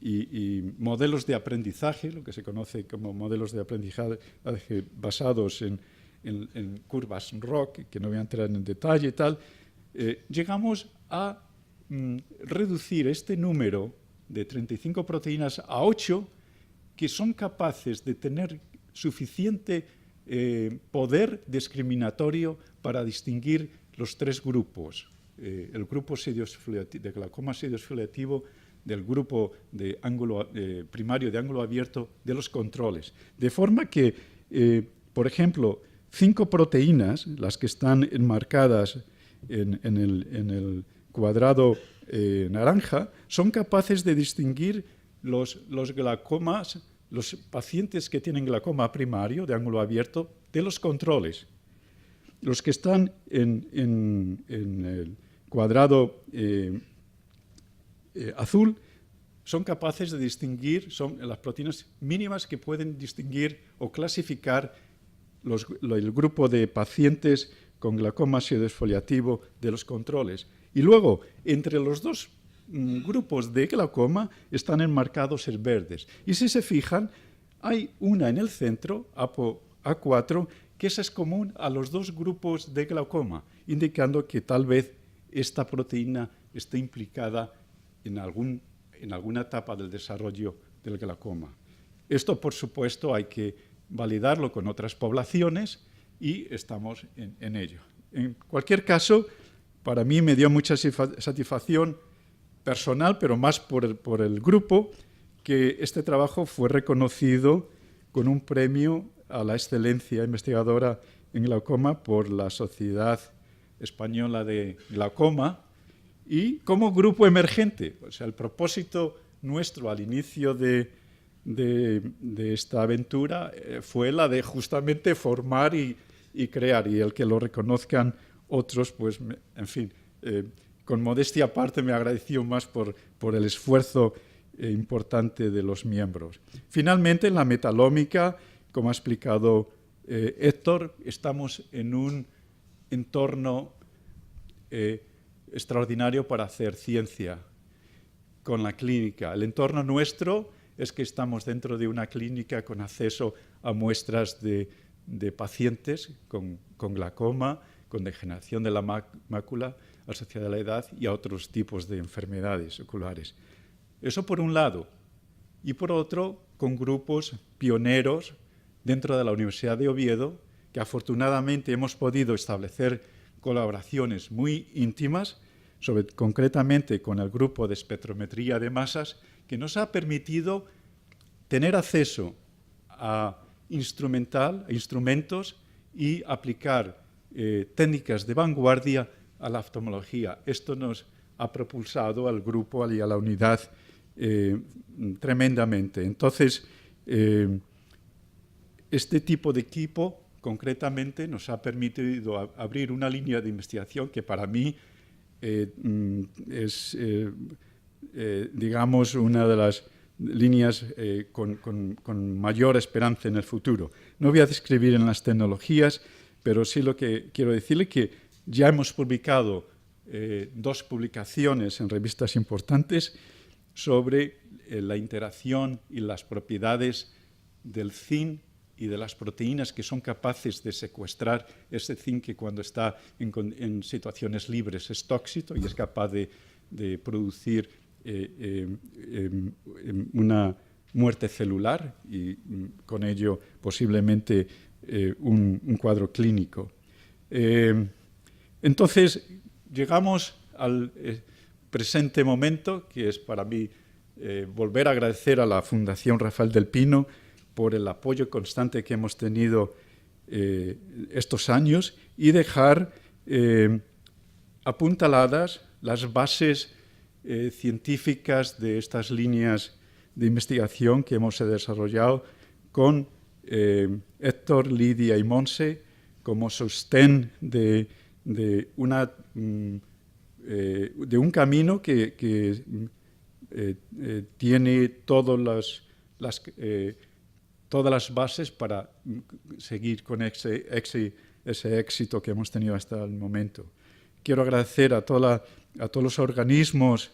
y modelos de aprendizaje, lo que se conoce como modelos de aprendizaje basados en curvas ROC, que no voy a entrar en detalle y tal, llegamos a reducir este número de 35 proteínas a 8 que son capaces de tener suficiente poder discriminatorio para distinguir los tres grupos, el grupo de glaucoma pseudofiliativo del grupo de primario de ángulo abierto de los controles. De forma que, por ejemplo, 5 proteínas, las que están enmarcadas en el cuadrado naranja, son capaces de distinguir los glaucomas, los pacientes que tienen glaucoma primario de ángulo abierto de los controles. Los que están en el cuadrado azul son capaces de distinguir, son las proteínas mínimas que pueden distinguir o clasificar el grupo de pacientes con glaucoma pseudofiliativo de los controles. Y luego, entre los dos grupos de glaucoma están enmarcados en verdes. Y si se fijan, hay una en el centro, A4, que esa es común a los dos grupos de glaucoma, indicando que tal vez esta proteína esté implicada en alguna etapa del desarrollo del glaucoma. Esto, por supuesto, hay que validarlo con otras poblaciones y estamos en ello. En cualquier caso, para mí me dio mucha satisfacción personal, pero más por el grupo, que este trabajo fue reconocido con un premio a la excelencia investigadora en glaucoma por la Sociedad Española de Glaucoma y como grupo emergente. O sea, el propósito nuestro al inicio de esta aventura fue la de justamente formar y crear, y el que lo reconozcan otros, pues, en fin, con modestia aparte me agradeció más por el esfuerzo importante de los miembros. Finalmente, en la metalómica, como ha explicado Héctor, estamos en un entorno extraordinario para hacer ciencia con la clínica. El entorno nuestro es que estamos dentro de una clínica con acceso a muestras de pacientes con glaucoma, con degeneración de la mácula asociada a la edad y a otros tipos de enfermedades oculares. Eso por un lado. Y por otro, con grupos pioneros dentro de la Universidad de Oviedo, que afortunadamente hemos podido establecer colaboraciones muy íntimas, concretamente con el grupo de espectrometría de masas, que nos ha permitido tener acceso a instrumentos y aplicar técnicas de vanguardia a la oftalmología. Esto nos ha propulsado al grupo y a la unidad tremendamente. Entonces, este tipo de equipo concretamente nos ha permitido abrir una línea de investigación que para mí es, digamos, una de las líneas con mayor esperanza en el futuro. No voy a describir en las tecnologías, pero sí lo que quiero decirle que ya hemos publicado 2 publicaciones en revistas importantes sobre la interacción y las propiedades del zinc y de las proteínas que son capaces de secuestrar ese zinc que cuando está en situaciones libres es tóxico y es capaz de producir una muerte celular y con ello posiblemente un cuadro clínico. Entonces, llegamos al presente momento, que es para mí volver a agradecer a la Fundación Rafael del Pino por el apoyo constante que hemos tenido estos años y dejar apuntaladas las bases científicas de estas líneas de investigación que hemos desarrollado con Héctor, Lidia y Monse como sostén de un camino que tiene todas las todas las bases para seguir con ese éxito que hemos tenido hasta el momento. Quiero agradecer a todos los organismos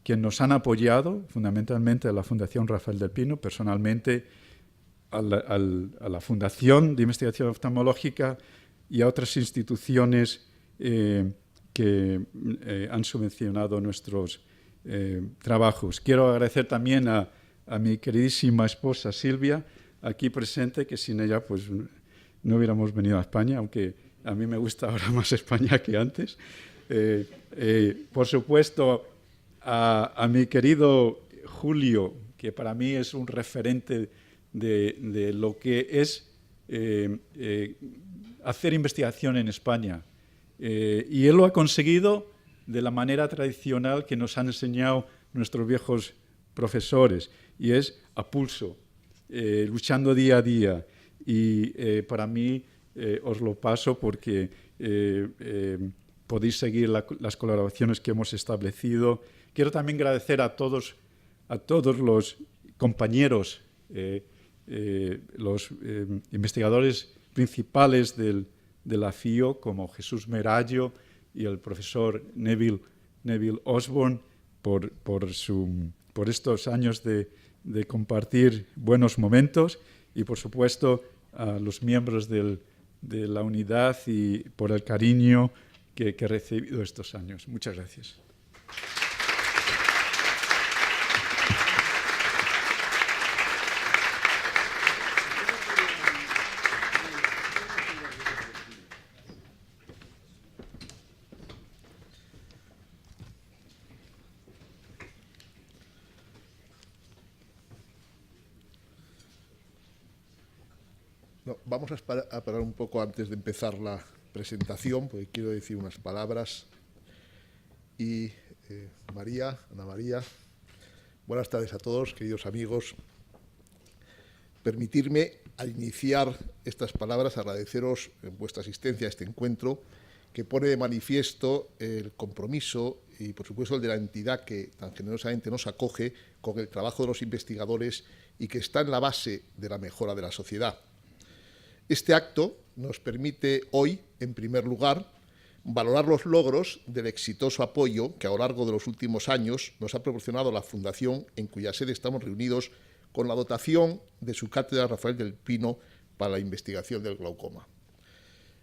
que nos han apoyado, fundamentalmente a la Fundación Rafael del Pino, personalmente a la Fundación de Investigación Oftalmológica y a otras instituciones que han subvencionado nuestros trabajos. Quiero agradecer también a mi queridísima esposa Silvia, aquí presente, que sin ella pues no hubiéramos venido a España, aunque a mí me gusta ahora más España que antes. Por supuesto, a mi querido Julio, que para mí es un referente de lo que es hacer investigación en España. Y él lo ha conseguido de la manera tradicional que nos han enseñado nuestros viejos profesores, y es a pulso, luchando día a día. Y para mí os lo paso porque podéis seguir las colaboraciones que hemos establecido. Quiero también agradecer a todos los compañeros, los investigadores principales de la FIO, como Jesús Merallo y el profesor Neville Osborne, por estos años de compartir buenos momentos, y por supuesto a los miembros de la unidad y por el cariño que he recibido estos años. Muchas gracias. No, vamos a parar un poco antes de empezar la presentación, porque quiero decir unas palabras. Y Ana María, buenas tardes a todos, queridos amigos. Permitirme, al iniciar estas palabras, agradeceros vuestra asistencia a este encuentro, que pone de manifiesto el compromiso y, por supuesto, el de la entidad que tan generosamente nos acoge con el trabajo de los investigadores y que está en la base de la mejora de la sociedad. Este acto nos permite hoy, en primer lugar, valorar los logros del exitoso apoyo que a lo largo de los últimos años nos ha proporcionado la Fundación, en cuya sede estamos reunidos, con la dotación de su cátedra Rafael del Pino para la investigación del glaucoma.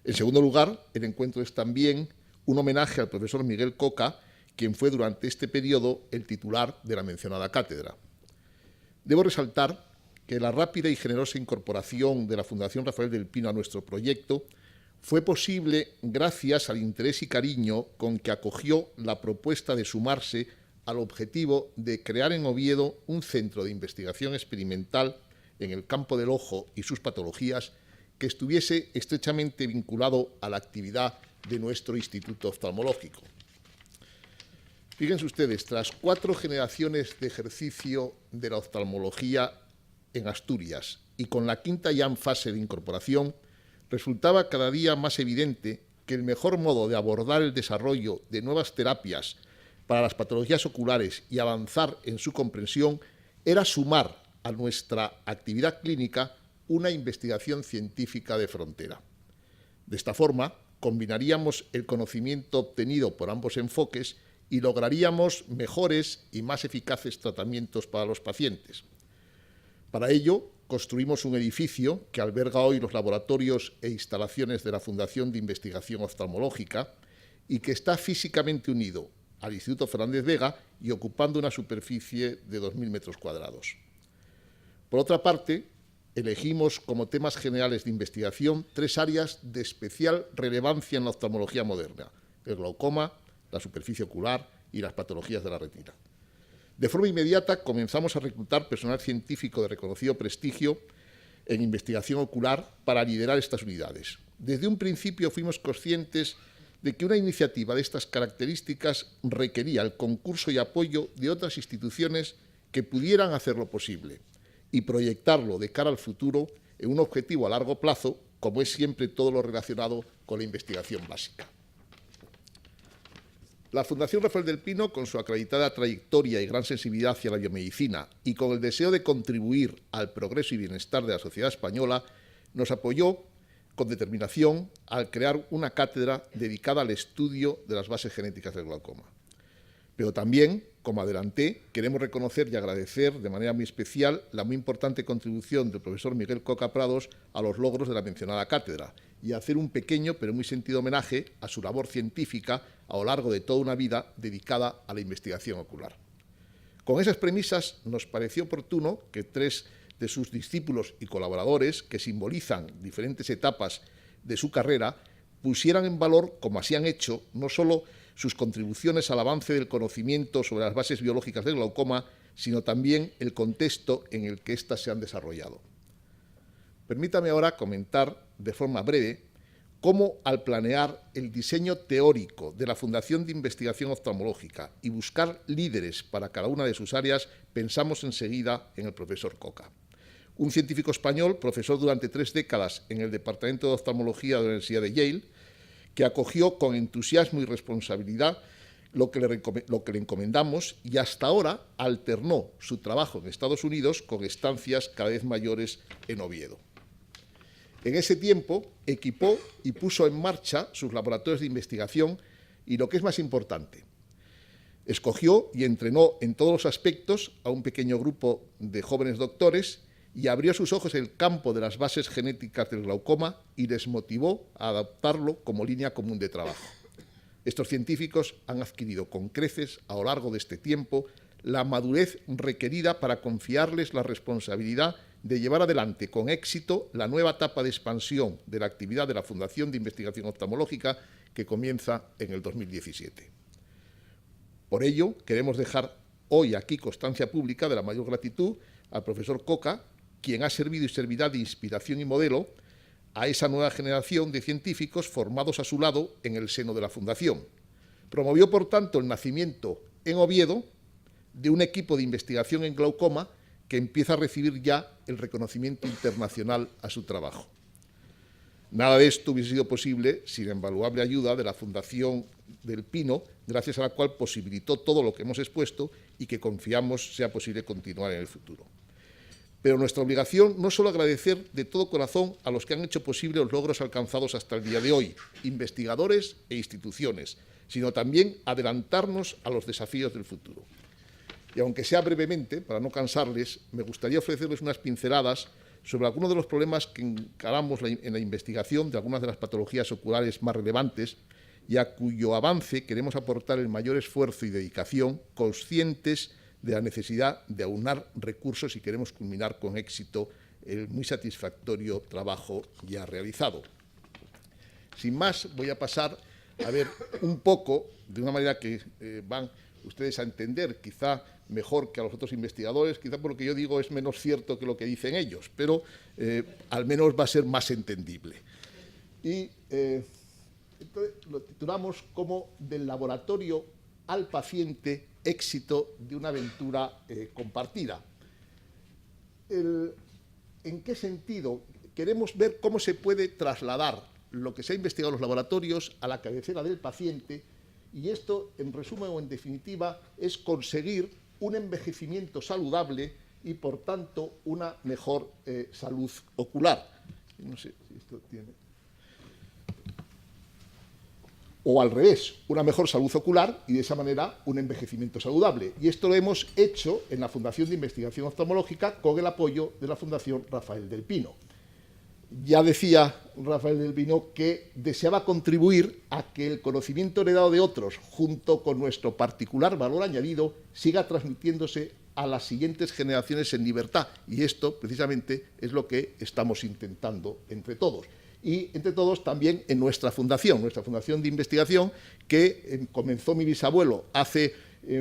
En segundo lugar, el encuentro es también un homenaje al profesor Miguel Coca, quien fue durante este periodo el titular de la mencionada cátedra. Debo resaltar que la rápida y generosa incorporación de la Fundación Rafael del Pino a nuestro proyecto fue posible gracias al interés y cariño con que acogió la propuesta de sumarse al objetivo de crear en Oviedo un centro de investigación experimental en el campo del ojo y sus patologías que estuviese estrechamente vinculado a la actividad de nuestro Instituto Oftalmológico. Fíjense ustedes, tras 4 generaciones de ejercicio de la oftalmología en Asturias y con la quinta ya en fase de incorporación, resultaba cada día más evidente que el mejor modo de abordar el desarrollo de nuevas terapias para las patologías oculares y avanzar en su comprensión era sumar a nuestra actividad clínica una investigación científica de frontera. De esta forma, combinaríamos el conocimiento obtenido por ambos enfoques y lograríamos mejores y más eficaces tratamientos para los pacientes. Para ello, construimos un edificio que alberga hoy los laboratorios e instalaciones de la Fundación de Investigación Oftalmológica y que está físicamente unido al Instituto Fernández Vega y ocupando una superficie de 2.000 metros cuadrados. Por otra parte, elegimos como temas generales de investigación 3 áreas de especial relevancia en la oftalmología moderna: el glaucoma, la superficie ocular y las patologías de la retina. De forma inmediata comenzamos a reclutar personal científico de reconocido prestigio en investigación ocular para liderar estas unidades. Desde un principio fuimos conscientes de que una iniciativa de estas características requería el concurso y apoyo de otras instituciones que pudieran hacerlo posible y proyectarlo de cara al futuro en un objetivo a largo plazo, como es siempre todo lo relacionado con la investigación básica. La Fundación Rafael del Pino, con su acreditada trayectoria y gran sensibilidad hacia la biomedicina y con el deseo de contribuir al progreso y bienestar de la sociedad española, nos apoyó con determinación al crear una cátedra dedicada al estudio de las bases genéticas del glaucoma. Pero también, como adelanté, queremos reconocer y agradecer de manera muy especial la muy importante contribución del profesor Miguel Coca Prados a los logros de la mencionada cátedra y hacer un pequeño pero muy sentido homenaje a su labor científica a lo largo de toda una vida dedicada a la investigación ocular. Con esas premisas nos pareció oportuno que 3 de sus discípulos y colaboradores, que simbolizan diferentes etapas de su carrera, pusieran en valor, como así han hecho, no solo sus contribuciones al avance del conocimiento sobre las bases biológicas del glaucoma, sino también el contexto en el que éstas se han desarrollado. Permítame ahora comentar de forma breve cómo, al planear el diseño teórico de la Fundación de Investigación Oftalmológica y buscar líderes para cada una de sus áreas, pensamos enseguida en el profesor Coca. Un científico español, profesor durante 3 décadas en el Departamento de Oftalmología de la Universidad de Yale, que acogió con entusiasmo y responsabilidad lo que le encomendamos y hasta ahora alternó su trabajo en Estados Unidos con estancias cada vez mayores en Oviedo. En ese tiempo equipó y puso en marcha sus laboratorios de investigación y, lo que es más importante, escogió y entrenó en todos los aspectos a un pequeño grupo de jóvenes doctores y abrió sus ojos en el campo de las bases genéticas del glaucoma y les motivó a adaptarlo como línea común de trabajo. Estos científicos han adquirido con creces a lo largo de este tiempo la madurez requerida para confiarles la responsabilidad de llevar adelante con éxito la nueva etapa de expansión de la actividad de la Fundación de Investigación Oftalmológica que comienza en el 2017. Por ello, queremos dejar hoy aquí constancia pública de la mayor gratitud al profesor Coca, quien ha servido y servirá de inspiración y modelo a esa nueva generación de científicos formados a su lado en el seno de la Fundación. Promovió, por tanto, el nacimiento en Oviedo de un equipo de investigación en glaucoma que empieza a recibir ya el reconocimiento internacional a su trabajo. Nada de esto hubiese sido posible sin la invaluable ayuda de la Fundación del Pino, gracias a la cual posibilitó todo lo que hemos expuesto y que confiamos sea posible continuar en el futuro. Pero nuestra obligación no es solo agradecer de todo corazón a los que han hecho posible los logros alcanzados hasta el día de hoy, investigadores e instituciones, sino también adelantarnos a los desafíos del futuro. Y aunque sea brevemente, para no cansarles, me gustaría ofrecerles unas pinceladas sobre algunos de los problemas que encaramos en la investigación de algunas de las patologías oculares más relevantes y a cuyo avance queremos aportar el mayor esfuerzo y dedicación, conscientes de la necesidad de aunar recursos si queremos culminar con éxito el muy satisfactorio trabajo ya realizado. Sin más, voy a pasar a ver un poco, de una manera que van ustedes a entender quizá mejor que a los otros investigadores, quizá por lo que yo digo es menos cierto que lo que dicen ellos, pero al menos va a ser más entendible. Y entonces lo titulamos como Del laboratorio al paciente, éxito de una aventura compartida. ¿En qué sentido? Queremos ver cómo se puede trasladar lo que se ha investigado en los laboratorios a la cabecera del paciente, y esto, en resumen o en definitiva, es conseguir un envejecimiento saludable y, por tanto, una mejor salud ocular. No sé si esto tiene... O al revés, una mejor salud ocular y, de esa manera, un envejecimiento saludable. Y esto lo hemos hecho en la Fundación de Investigación Oftalmológica con el apoyo de la Fundación Rafael del Pino. Ya decía Rafael del Pino que deseaba contribuir a que el conocimiento heredado de otros, junto con nuestro particular valor añadido, siga transmitiéndose a las siguientes generaciones en libertad. Y esto, precisamente, es lo que estamos intentando entre todos. Y entre todos también en nuestra fundación de investigación, que comenzó mi bisabuelo hace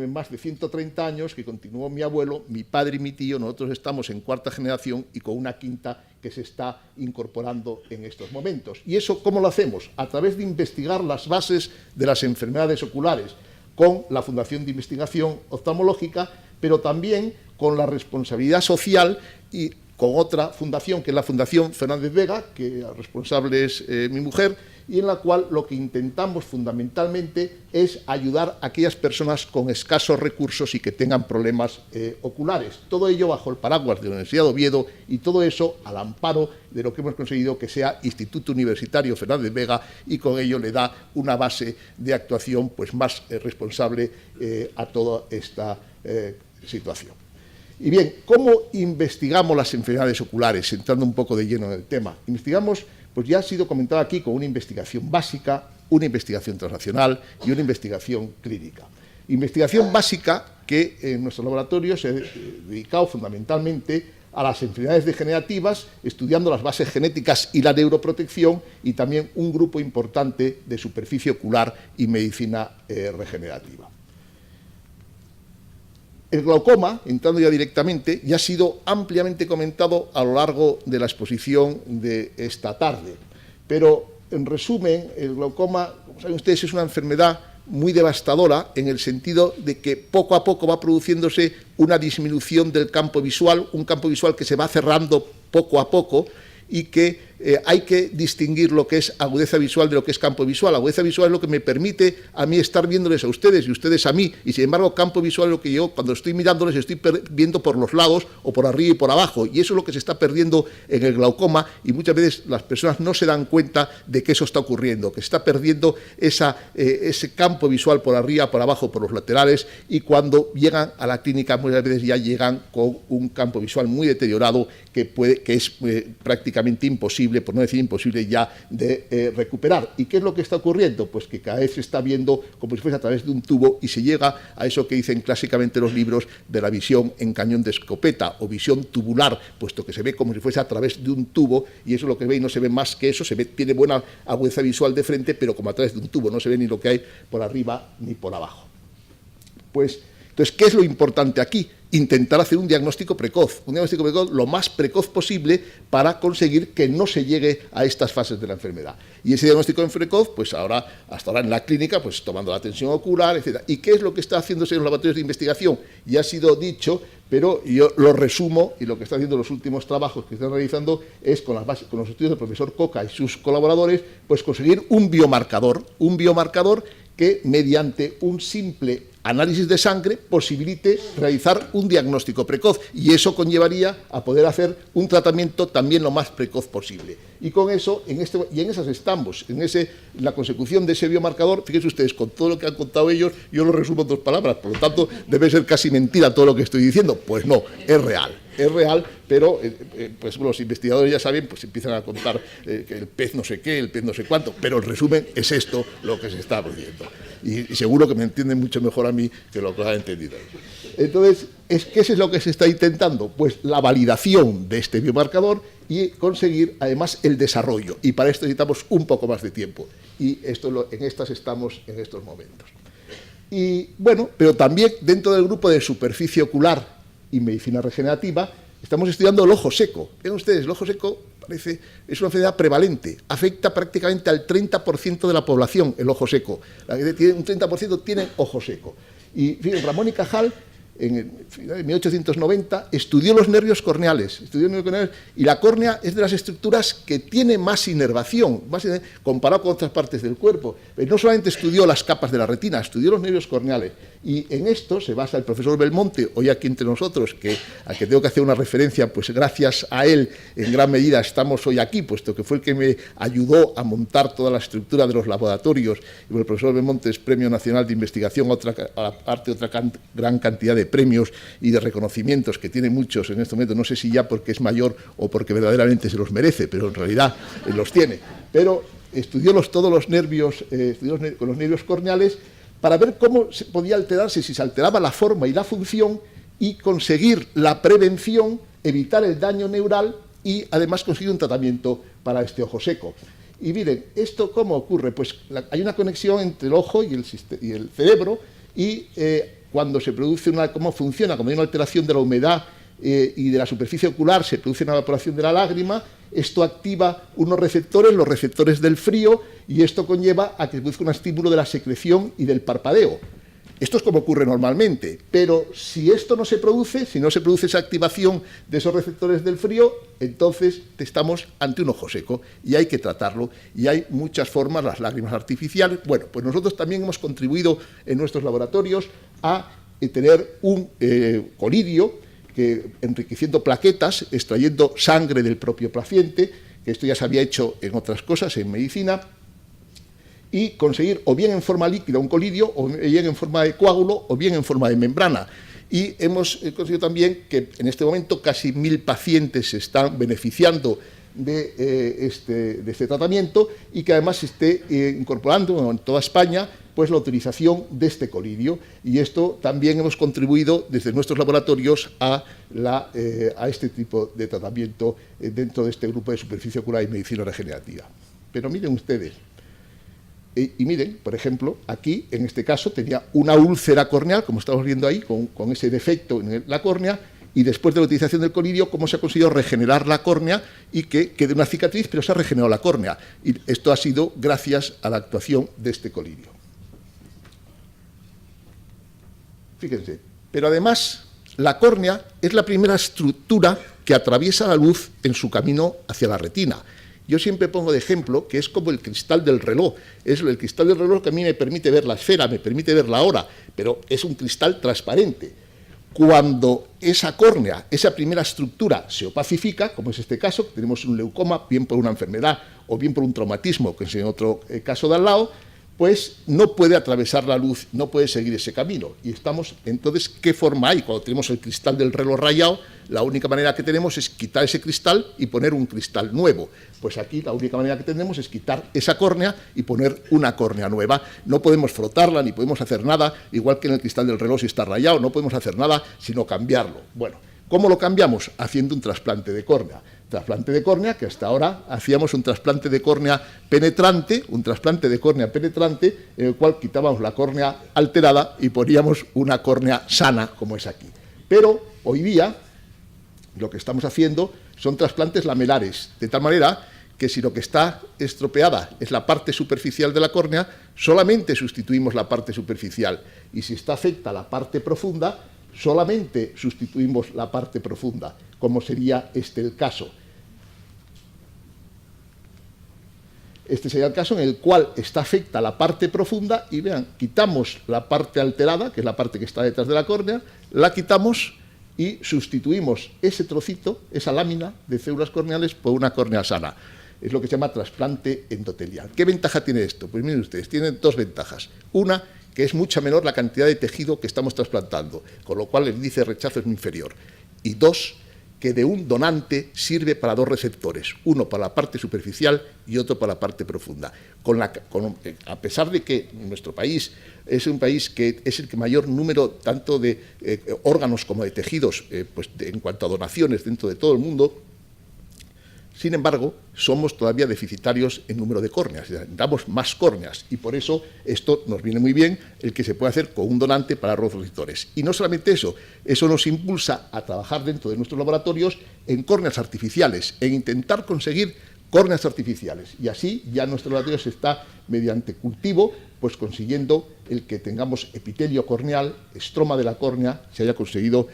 más de 130 años, que continuó mi abuelo, mi padre y mi tío. Nosotros estamos en 4ª generación y con una 5ª que se está incorporando en estos momentos. ¿Y eso cómo lo hacemos? A través de investigar las bases de las enfermedades oculares con la Fundación de Investigación Oftalmológica, pero también con la responsabilidad social y con otra fundación, que es la Fundación Fernández Vega, que la responsable es mi mujer, y en la cual lo que intentamos fundamentalmente es ayudar a aquellas personas con escasos recursos y que tengan problemas oculares. Todo ello bajo el paraguas de la Universidad de Oviedo y todo eso al amparo de lo que hemos conseguido que sea Instituto Universitario Fernández Vega, y con ello le da una base de actuación pues más responsable a toda esta situación. Y bien, ¿cómo investigamos las enfermedades oculares? Entrando un poco de lleno en el tema. Investigamos, pues ya ha sido comentado aquí, con una investigación básica, una investigación transnacional y una investigación clínica. Investigación básica que en nuestro laboratorio se ha dedicado fundamentalmente a las enfermedades degenerativas, estudiando las bases genéticas y la neuroprotección, y también un grupo importante de superficie ocular y medicina regenerativa. El glaucoma, entrando ya directamente, ya ha sido ampliamente comentado a lo largo de la exposición de esta tarde. Pero, en resumen, el glaucoma, como saben ustedes, es una enfermedad muy devastadora en el sentido de que poco a poco va produciéndose una disminución del campo visual, un campo visual que se va cerrando poco a poco, y que hay que distinguir lo que es agudeza visual de lo que es campo visual. Agudeza visual es lo que me permite a mí estar viéndoles a ustedes y ustedes a mí, y sin embargo campo visual es lo que yo cuando estoy mirándoles estoy viendo por los lados o por arriba y por abajo, y eso es lo que se está perdiendo en el glaucoma, y muchas veces las personas no se dan cuenta de que eso está ocurriendo, que se está perdiendo ese campo visual por arriba, por abajo, por los laterales, y cuando llegan a la clínica muchas veces ya llegan con un campo visual muy deteriorado que es prácticamente imposible, por no decir imposible ya, de recuperar. ¿Y qué es lo que está ocurriendo? Pues que cada vez se está viendo como si fuese a través de un tubo, y se llega a eso que dicen clásicamente los libros de la visión en cañón de escopeta o visión tubular, puesto que se ve como si fuese a través de un tubo, y eso es lo que ve, y no se ve más que eso, tiene buena agudeza visual de frente, pero como a través de un tubo, no se ve ni lo que hay por arriba ni por abajo. Pues, entonces, ¿qué es lo importante aquí? Intentar hacer un diagnóstico precoz lo más precoz posible para conseguir que no se llegue a estas fases de la enfermedad. Y ese diagnóstico precoz, pues hasta ahora en la clínica, pues tomando la tensión ocular, etc. ¿Y qué es lo que está haciéndose en los laboratorios de investigación? Ya ha sido dicho, pero yo lo resumo, y lo que están haciendo los últimos trabajos que están realizando es con los estudios del profesor Coca y sus colaboradores, pues conseguir un biomarcador que mediante un simple análisis de sangre posibilite realizar un diagnóstico precoz, y eso conllevaría a poder hacer un tratamiento también lo más precoz posible. Y con eso, en esas estamos, en la consecución de ese biomarcador. Fíjense ustedes, con todo lo que han contado ellos, yo lo resumo en 2 palabras, por lo tanto debe ser casi mentira todo lo que estoy diciendo. Pues no, es real, pero pues los investigadores ya saben, pues empiezan a contar que el pez no sé qué, el pez no sé cuánto, pero el resumen es esto lo que se está produciendo. Y seguro que me entienden mucho mejor a mí que lo que han entendido ellos. Entonces, ¿qué es lo que se está intentando? Pues la validación de este biomarcador y conseguir además el desarrollo. Y para esto necesitamos un poco más de tiempo. Y en estas estamos en estos momentos. Y bueno, pero también dentro del grupo de superficie ocular y medicina regenerativa, estamos estudiando el ojo seco. Vean ustedes, el ojo seco es una enfermedad prevalente, afecta prácticamente al 30% de la población, el ojo seco. Un 30% tiene ojo seco. Y fíjense, Ramón y Cajal, en 1890, estudió los nervios corneales, y la córnea es de las estructuras que tiene más inervación, comparado con otras partes del cuerpo. Pero no solamente estudió las capas de la retina, estudió los nervios corneales, y en esto se basa el profesor Belmonte, hoy aquí entre nosotros, al que tengo que hacer una referencia, pues gracias a él, en gran medida, estamos hoy aquí, puesto que fue el que me ayudó a montar toda la estructura de los laboratorios, y el profesor Belmonte es Premio Nacional de Investigación, otra gran cantidad de premios y de reconocimientos, que tiene muchos en este momento, no sé si ya porque es mayor o porque verdaderamente se los merece, pero en realidad los tiene. Pero estudió todos los nervios, con los nervios corneales, para ver cómo podía alterarse, si se alteraba la forma y la función, y conseguir la prevención, evitar el daño neural y además conseguir un tratamiento para este ojo seco. Y miren, ¿esto cómo ocurre? Pues hay una conexión entre el ojo y el cerebro, y cuando se produce ¿cómo funciona? Como hay una alteración de la humedad y de la superficie ocular, se produce una evaporación de la lágrima, esto activa unos receptores, los receptores del frío, y esto conlleva a que se produzca un estímulo de la secreción y del parpadeo. Esto es como ocurre normalmente, pero si esto no se produce, si no se produce esa activación de esos receptores del frío, entonces estamos ante un ojo seco y hay que tratarlo. Y hay muchas formas, las lágrimas artificiales. Bueno, pues nosotros también hemos contribuido en nuestros laboratorios a tener un colirio, que enriqueciendo plaquetas, extrayendo sangre del propio paciente, que esto ya se había hecho en otras cosas, en medicina, y conseguir o bien en forma líquida un colirio, o bien en forma de coágulo, o bien en forma de membrana. Y hemos conseguido también que en este momento casi 1000 pacientes se están beneficiando de este tratamiento y que además se esté incorporando en toda España pues la utilización de este colirio. Y esto también hemos contribuido desde nuestros laboratorios a este tipo de tratamiento dentro de este grupo de superficie ocular y medicina regenerativa. Pero miren ustedes, y miren, por ejemplo, aquí, en este caso, tenía una úlcera corneal, como estamos viendo ahí, con ese defecto en la córnea, y después de la utilización del colirio, cómo se ha conseguido regenerar la córnea y que quede una cicatriz, pero se ha regenerado la córnea. Y esto ha sido gracias a la actuación de este colirio. Fíjense, pero además, la córnea es la primera estructura que atraviesa la luz en su camino hacia la retina. Yo siempre pongo de ejemplo que es como el cristal del reloj. Es el cristal del reloj que a mí me permite ver la esfera, me permite ver la hora, pero es un cristal transparente. Cuando esa córnea, esa primera estructura, se opacifica, como es este caso, que tenemos un leucoma, bien por una enfermedad o bien por un traumatismo, que es en otro caso de al lado, pues no puede atravesar la luz, no puede seguir ese camino. Y estamos, entonces, ¿qué forma hay? Cuando tenemos el cristal del reloj rayado, la única manera que tenemos es quitar ese cristal y poner un cristal nuevo. Pues aquí la única manera que tenemos es quitar esa córnea y poner una córnea nueva. No podemos frotarla ni podemos hacer nada, igual que en el cristal del reloj si está rayado, no podemos hacer nada sino cambiarlo. Bueno, ¿cómo lo cambiamos? Haciendo un trasplante de córnea. Trasplante de córnea, que hasta ahora hacíamos un trasplante de córnea penetrante, en el cual quitábamos la córnea alterada y poníamos una córnea sana, como es aquí. Pero hoy día lo que estamos haciendo son trasplantes lamelares, de tal manera que si lo que está estropeada es la parte superficial de la córnea, solamente sustituimos la parte superficial, y si está afecta la parte profunda, solamente sustituimos la parte profunda, como sería este el caso. Este sería el caso en el cual está afecta la parte profunda y vean, quitamos la parte alterada, que es la parte que está detrás de la córnea, la quitamos y sustituimos ese trocito, esa lámina de células corneales por una córnea sana. Es lo que se llama trasplante endotelial. ¿Qué ventaja tiene esto? Pues miren ustedes, tiene dos ventajas. Una, que es mucha menor la cantidad de tejido que estamos trasplantando, con lo cual el índice de rechazo es muy inferior. Y dos, que de un donante sirve para dos receptores, uno para la parte superficial y otro para la parte profunda. A pesar de que nuestro país es un país que es el que mayor número tanto de órganos como de tejidos en cuanto a donaciones dentro de todo el mundo, sin embargo, somos todavía deficitarios en número de córneas, damos más córneas, y por eso esto nos viene muy bien, el que se puede hacer con un donante para los receptores. Y no solamente eso, eso nos impulsa a trabajar dentro de nuestros laboratorios en córneas artificiales, en intentar conseguir córneas artificiales. Y así ya nuestro laboratorio se está, mediante cultivo, pues consiguiendo el que tengamos epitelio corneal, estroma de la córnea, se haya conseguido,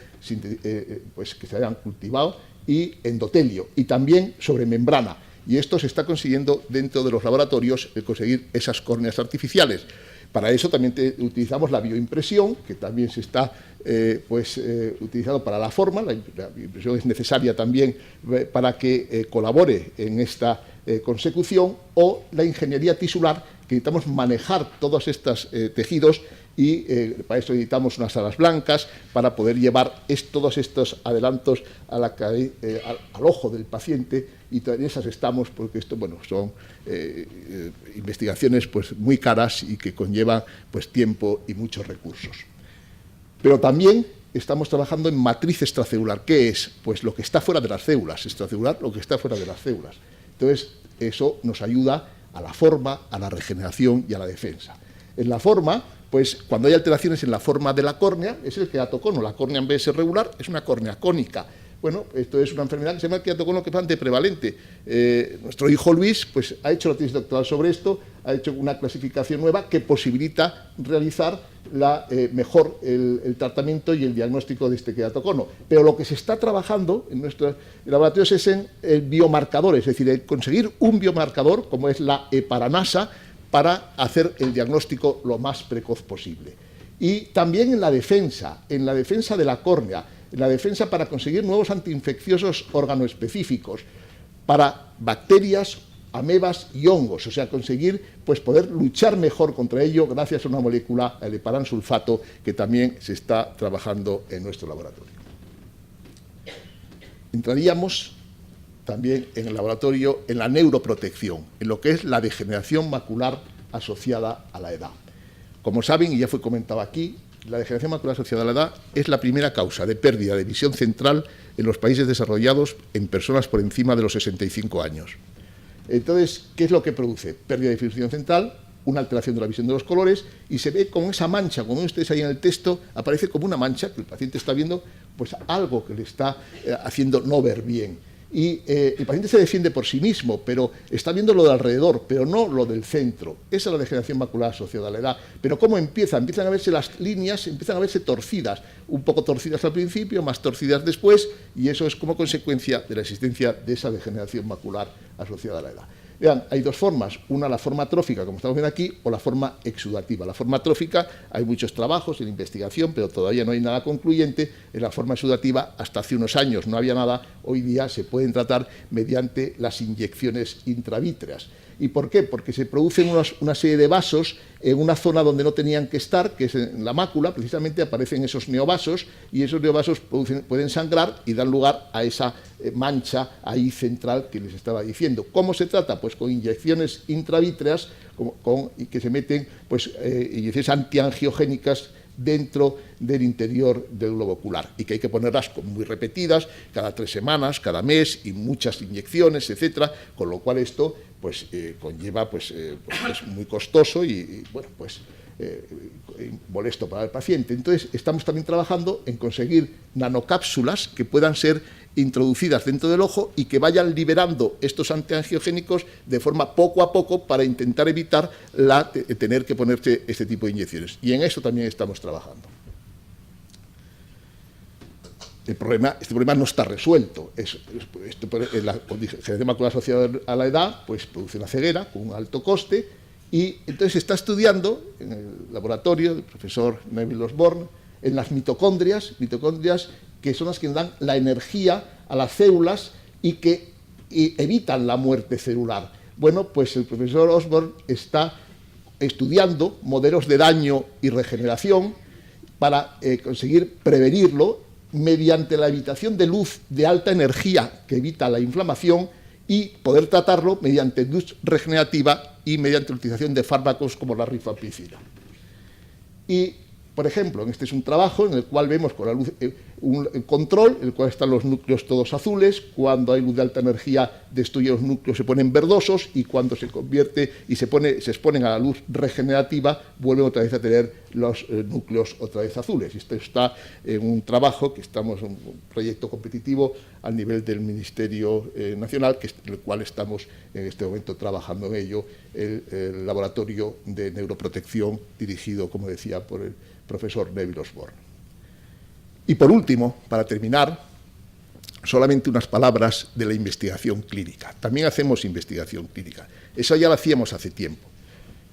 pues que se hayan cultivado, y endotelio, y también sobre membrana. Y esto se está consiguiendo dentro de los laboratorios, el conseguir esas córneas artificiales. Para eso también utilizamos la bioimpresión, que también se está utilizando para la forma. La bioimpresión es necesaria también para que colabore en esta consecución, o la ingeniería tisular, que necesitamos manejar todos estos tejidos, y para eso necesitamos unas alas blancas para poder llevar todos estos adelantos al ojo del paciente, y en esas estamos, porque esto son investigaciones muy caras y que conllevan tiempo y muchos recursos. Pero también estamos trabajando en matriz extracelular. ¿Qué es? Pues lo que está fuera de las células, extracelular, lo que está fuera de las células. Entonces, eso nos ayuda a la forma, a la regeneración y a la defensa. En la forma, pues cuando hay alteraciones en la forma de la córnea, es el queratocono. La córnea, en vez de ser regular, es una córnea cónica. Bueno, esto es una enfermedad que se llama queratocono que es bastante prevalente. Nuestro hijo Luis pues, ha hecho la tesis doctoral sobre esto, ha hecho una clasificación nueva que posibilita realizar mejor el tratamiento y el diagnóstico de este queratocono. Pero lo que se está trabajando en nuestros laboratorios es en el biomarcador, es decir, el conseguir un biomarcador, como es la heparanasa, para hacer el diagnóstico lo más precoz posible. Y también en la defensa de la córnea, en la defensa para conseguir nuevos antiinfecciosos organoespecíficos para bacterias, amebas y hongos, o sea, conseguir pues, poder luchar mejor contra ello gracias a una molécula, el heparansulfato, que también se está trabajando en nuestro laboratorio. Entraríamos también en el laboratorio en la neuroprotección, en lo que es la degeneración macular asociada a la edad. Como saben, y ya fue comentado aquí, la degeneración macular asociada a la edad es la primera causa de pérdida de visión central en los países desarrollados en personas por encima de los 65 años. Entonces, ¿qué es lo que produce? Pérdida de visión central, una alteración de la visión de los colores, y se ve como esa mancha, como ven ustedes ahí en el texto, aparece como una mancha que el paciente está viendo pues, algo que le está haciendo no ver bien. Y el paciente se defiende por sí mismo, pero está viendo lo de alrededor, pero no lo del centro. Esa es la degeneración macular asociada a la edad. Pero ¿cómo empieza? Empiezan a verse las líneas, empiezan a verse torcidas, un poco torcidas al principio, más torcidas después, y eso es como consecuencia de la existencia de esa degeneración macular asociada a la edad. Vean, hay dos formas, una la forma trófica, como estamos viendo aquí, o la forma exudativa. La forma trófica, hay muchos trabajos en investigación, pero todavía no hay nada concluyente. En la forma exudativa, hasta hace unos años no había nada, hoy día se pueden tratar mediante las inyecciones intravítreas. ¿Y por qué? Porque se producen una serie de vasos en una zona donde no tenían que estar, que es en la mácula, precisamente aparecen esos neovasos, y esos neovasos pueden sangrar y dan lugar a esa mancha ahí central que les estaba diciendo. ¿Cómo se trata? Pues con inyecciones intravítreas que se meten pues, inyecciones antiangiogénicas dentro del interior del globo ocular y que hay que ponerlas muy repetidas, cada 3 semanas, cada mes y muchas inyecciones, etcétera, con lo cual esto pues, conlleva pues, es muy costoso y bueno, pues molesto para el paciente. Entonces estamos también trabajando en conseguir nanocápsulas que puedan ser introducidas dentro del ojo y que vayan liberando estos antiangiogénicos de forma poco a poco para intentar evitar tener que ponerse este tipo de inyecciones. Y en eso también estamos trabajando. Este problema no está resuelto. La degeneración macular asociada a la edad pues, produce una ceguera con un alto coste y entonces se está estudiando en el laboratorio del profesor Neville Osborne en las mitocondrias que son las que dan la energía a las células y que evitan la muerte celular. Bueno, pues el profesor Osborne está estudiando modelos de daño y regeneración para conseguir prevenirlo mediante la evitación de luz de alta energía que evita la inflamación y poder tratarlo mediante luz regenerativa y mediante la utilización de fármacos como la rifampicina. Y, por ejemplo, este es un trabajo en el cual vemos con la luz un control, en el cual están los núcleos todos azules. Cuando hay luz de alta energía destruye los núcleos, se ponen verdosos, y cuando se convierte y se exponen a la luz regenerativa, vuelven otra vez a tener los núcleos otra vez azules. Esto está en un trabajo que estamos, un proyecto competitivo al nivel del Ministerio Nacional, en el cual estamos en este momento trabajando en ello, el laboratorio de neuroprotección dirigido, como decía, por el profesor Neville Osborne. Y por último, para terminar, solamente unas palabras de la investigación clínica. También hacemos investigación clínica. Eso ya lo hacíamos hace tiempo.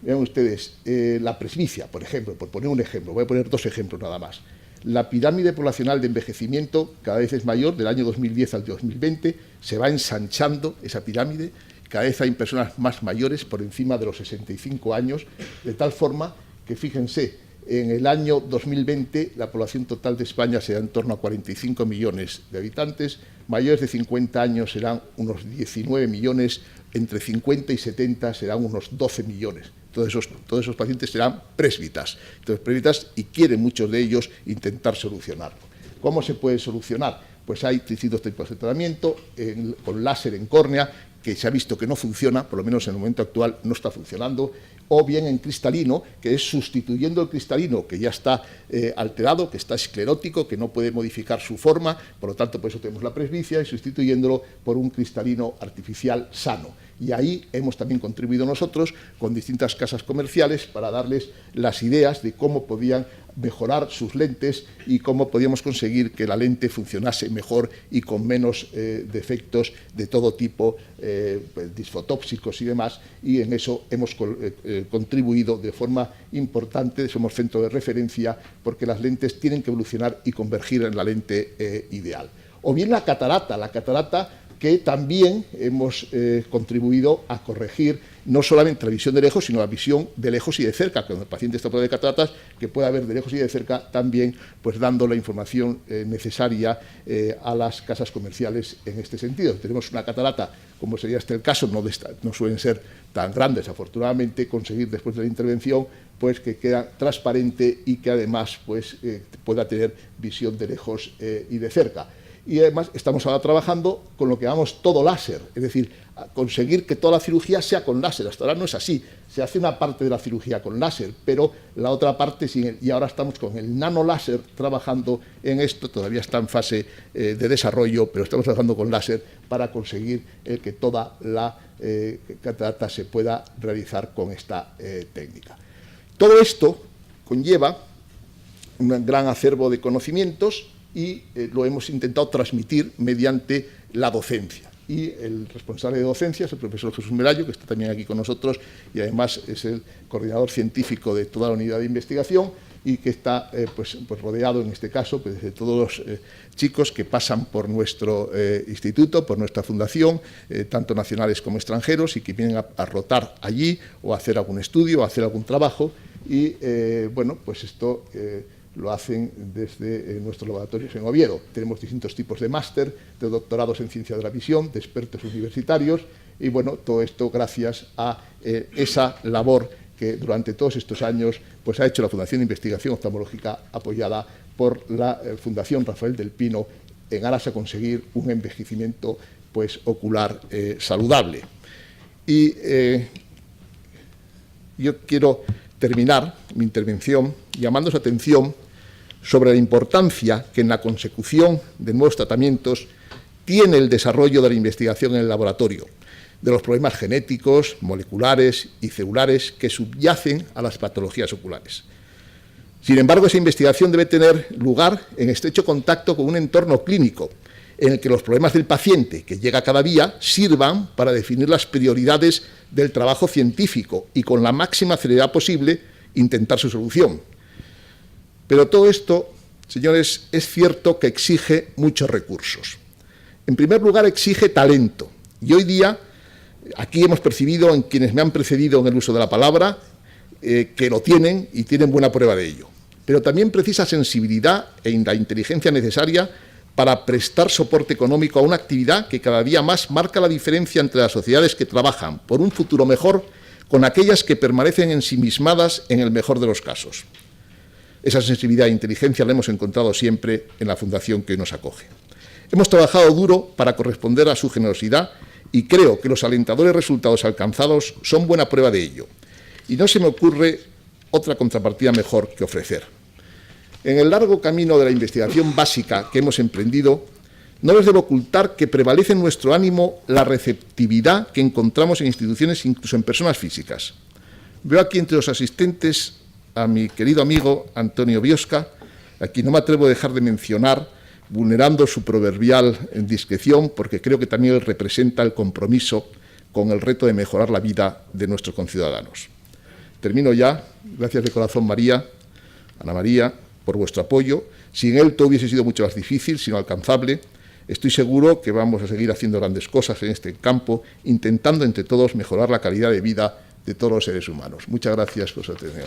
Vean ustedes, la presbicia, por ejemplo, por poner un ejemplo, voy a poner 2 ejemplos nada más. La pirámide poblacional de envejecimiento cada vez es mayor, del año 2010 al 2020, se va ensanchando esa pirámide, cada vez hay personas más mayores por encima de los 65 años, de tal forma que, fíjense, en el año 2020 la población total de España será en torno a 45 millones de habitantes, mayores de 50 años serán unos 19 millones, entre 50 y 70 serán unos 12 millones. Todos esos pacientes serán presbitas. Entonces, presbitas, y quieren muchos de ellos intentar solucionarlo. ¿Cómo se puede solucionar? pues hay distintos tipos de tratamiento, con láser en córnea, que se ha visto que no funciona, por lo menos en el momento actual no está funcionando, o bien en cristalino, que es sustituyendo el cristalino que ya está alterado, que está esclerótico, que no puede modificar su forma, por lo tanto por eso tenemos la presbicia, y sustituyéndolo por un cristalino artificial sano. Y ahí hemos también contribuido nosotros con distintas casas comerciales para darles las ideas de cómo podían mejorar sus lentes y cómo podíamos conseguir que la lente funcionase mejor y con menos defectos de todo tipo, disfotóxicos y demás, y en eso hemos contribuido de forma importante. Somos centro de referencia porque las lentes tienen que evolucionar y convergir en la lente ideal. O bien la catarata que también hemos contribuido a corregir no solamente la visión de lejos, sino la visión de lejos y de cerca. Cuando el paciente está por de cataratas, que pueda ver de lejos y de cerca, también pues dando la información necesaria a las casas comerciales en este sentido. Tenemos una catarata, como sería el caso, no suelen ser tan grandes, afortunadamente, conseguir después de la intervención pues que queda transparente y que además pues pueda tener visión de lejos y de cerca. Y además estamos ahora trabajando con lo que llamamos todo láser, es decir, conseguir que toda la cirugía sea con láser. Hasta ahora no es así, se hace una parte de la cirugía con láser, pero la otra parte sin y ahora estamos con el nanoláser trabajando en esto, todavía está en fase de desarrollo, pero estamos trabajando con láser para conseguir que toda la catarata se pueda realizar con esta técnica. Todo esto conlleva un gran acervo de conocimientos y lo hemos intentado transmitir mediante la docencia. Y el responsable de docencia es el profesor Jesús Melayo, que está también aquí con nosotros y además es el coordinador científico de toda la unidad de investigación y que está pues rodeado en este caso pues, de todos los chicos que pasan por nuestro instituto, por nuestra fundación, tanto nacionales como extranjeros, y que vienen a rotar allí o a hacer algún estudio o a hacer algún trabajo. Y bueno, pues esto lo hacen desde nuestros laboratorios en Oviedo. Tenemos distintos tipos de máster, de doctorados en ciencia de la visión, de expertos universitarios, y bueno, todo esto gracias a esa labor que durante todos estos años pues, ha hecho la Fundación de Investigación Oftalmológica, apoyada por la Fundación Rafael del Pino, en aras a conseguir un envejecimiento pues, ocular saludable. Y yo quiero terminar mi intervención llamando su atención sobre la importancia que en la consecución de nuevos tratamientos tiene el desarrollo de la investigación en el laboratorio, de los problemas genéticos, moleculares y celulares que subyacen a las patologías oculares. Sin embargo, esa investigación debe tener lugar en estrecho contacto con un entorno clínico, en el que los problemas del paciente, que llega cada día, sirvan para definir las prioridades del trabajo científico y, con la máxima celeridad posible, intentar su solución. Pero todo esto, señores, es cierto que exige muchos recursos. En primer lugar, exige talento. Y hoy día, aquí hemos percibido en quienes me han precedido en el uso de la palabra, que lo tienen y tienen buena prueba de ello. Pero también precisa sensibilidad e la inteligencia necesaria para prestar soporte económico a una actividad que cada día más marca la diferencia entre las sociedades que trabajan por un futuro mejor con aquellas que permanecen ensimismadas en el mejor de los casos. Esa sensibilidad e inteligencia la hemos encontrado siempre en la fundación que hoy nos acoge. Hemos trabajado duro para corresponder a su generosidad y creo que los alentadores resultados alcanzados son buena prueba de ello. Y no se me ocurre otra contrapartida mejor que ofrecer. En el largo camino de la investigación básica que hemos emprendido, no les debo ocultar que prevalece en nuestro ánimo la receptividad que encontramos en instituciones, incluso en personas físicas. Veo aquí entre los asistentes a mi querido amigo Antonio Biosca, a quien no me atrevo a dejar de mencionar, vulnerando su proverbial discreción, porque creo que también él representa el compromiso con el reto de mejorar la vida de nuestros conciudadanos. Termino ya. Gracias de corazón, María, Ana María, por vuestro apoyo. Sin él todo hubiese sido mucho más difícil, sino alcanzable. Estoy seguro que vamos a seguir haciendo grandes cosas en este campo, intentando entre todos mejorar la calidad de vida de todos los seres humanos. Muchas gracias por su atención.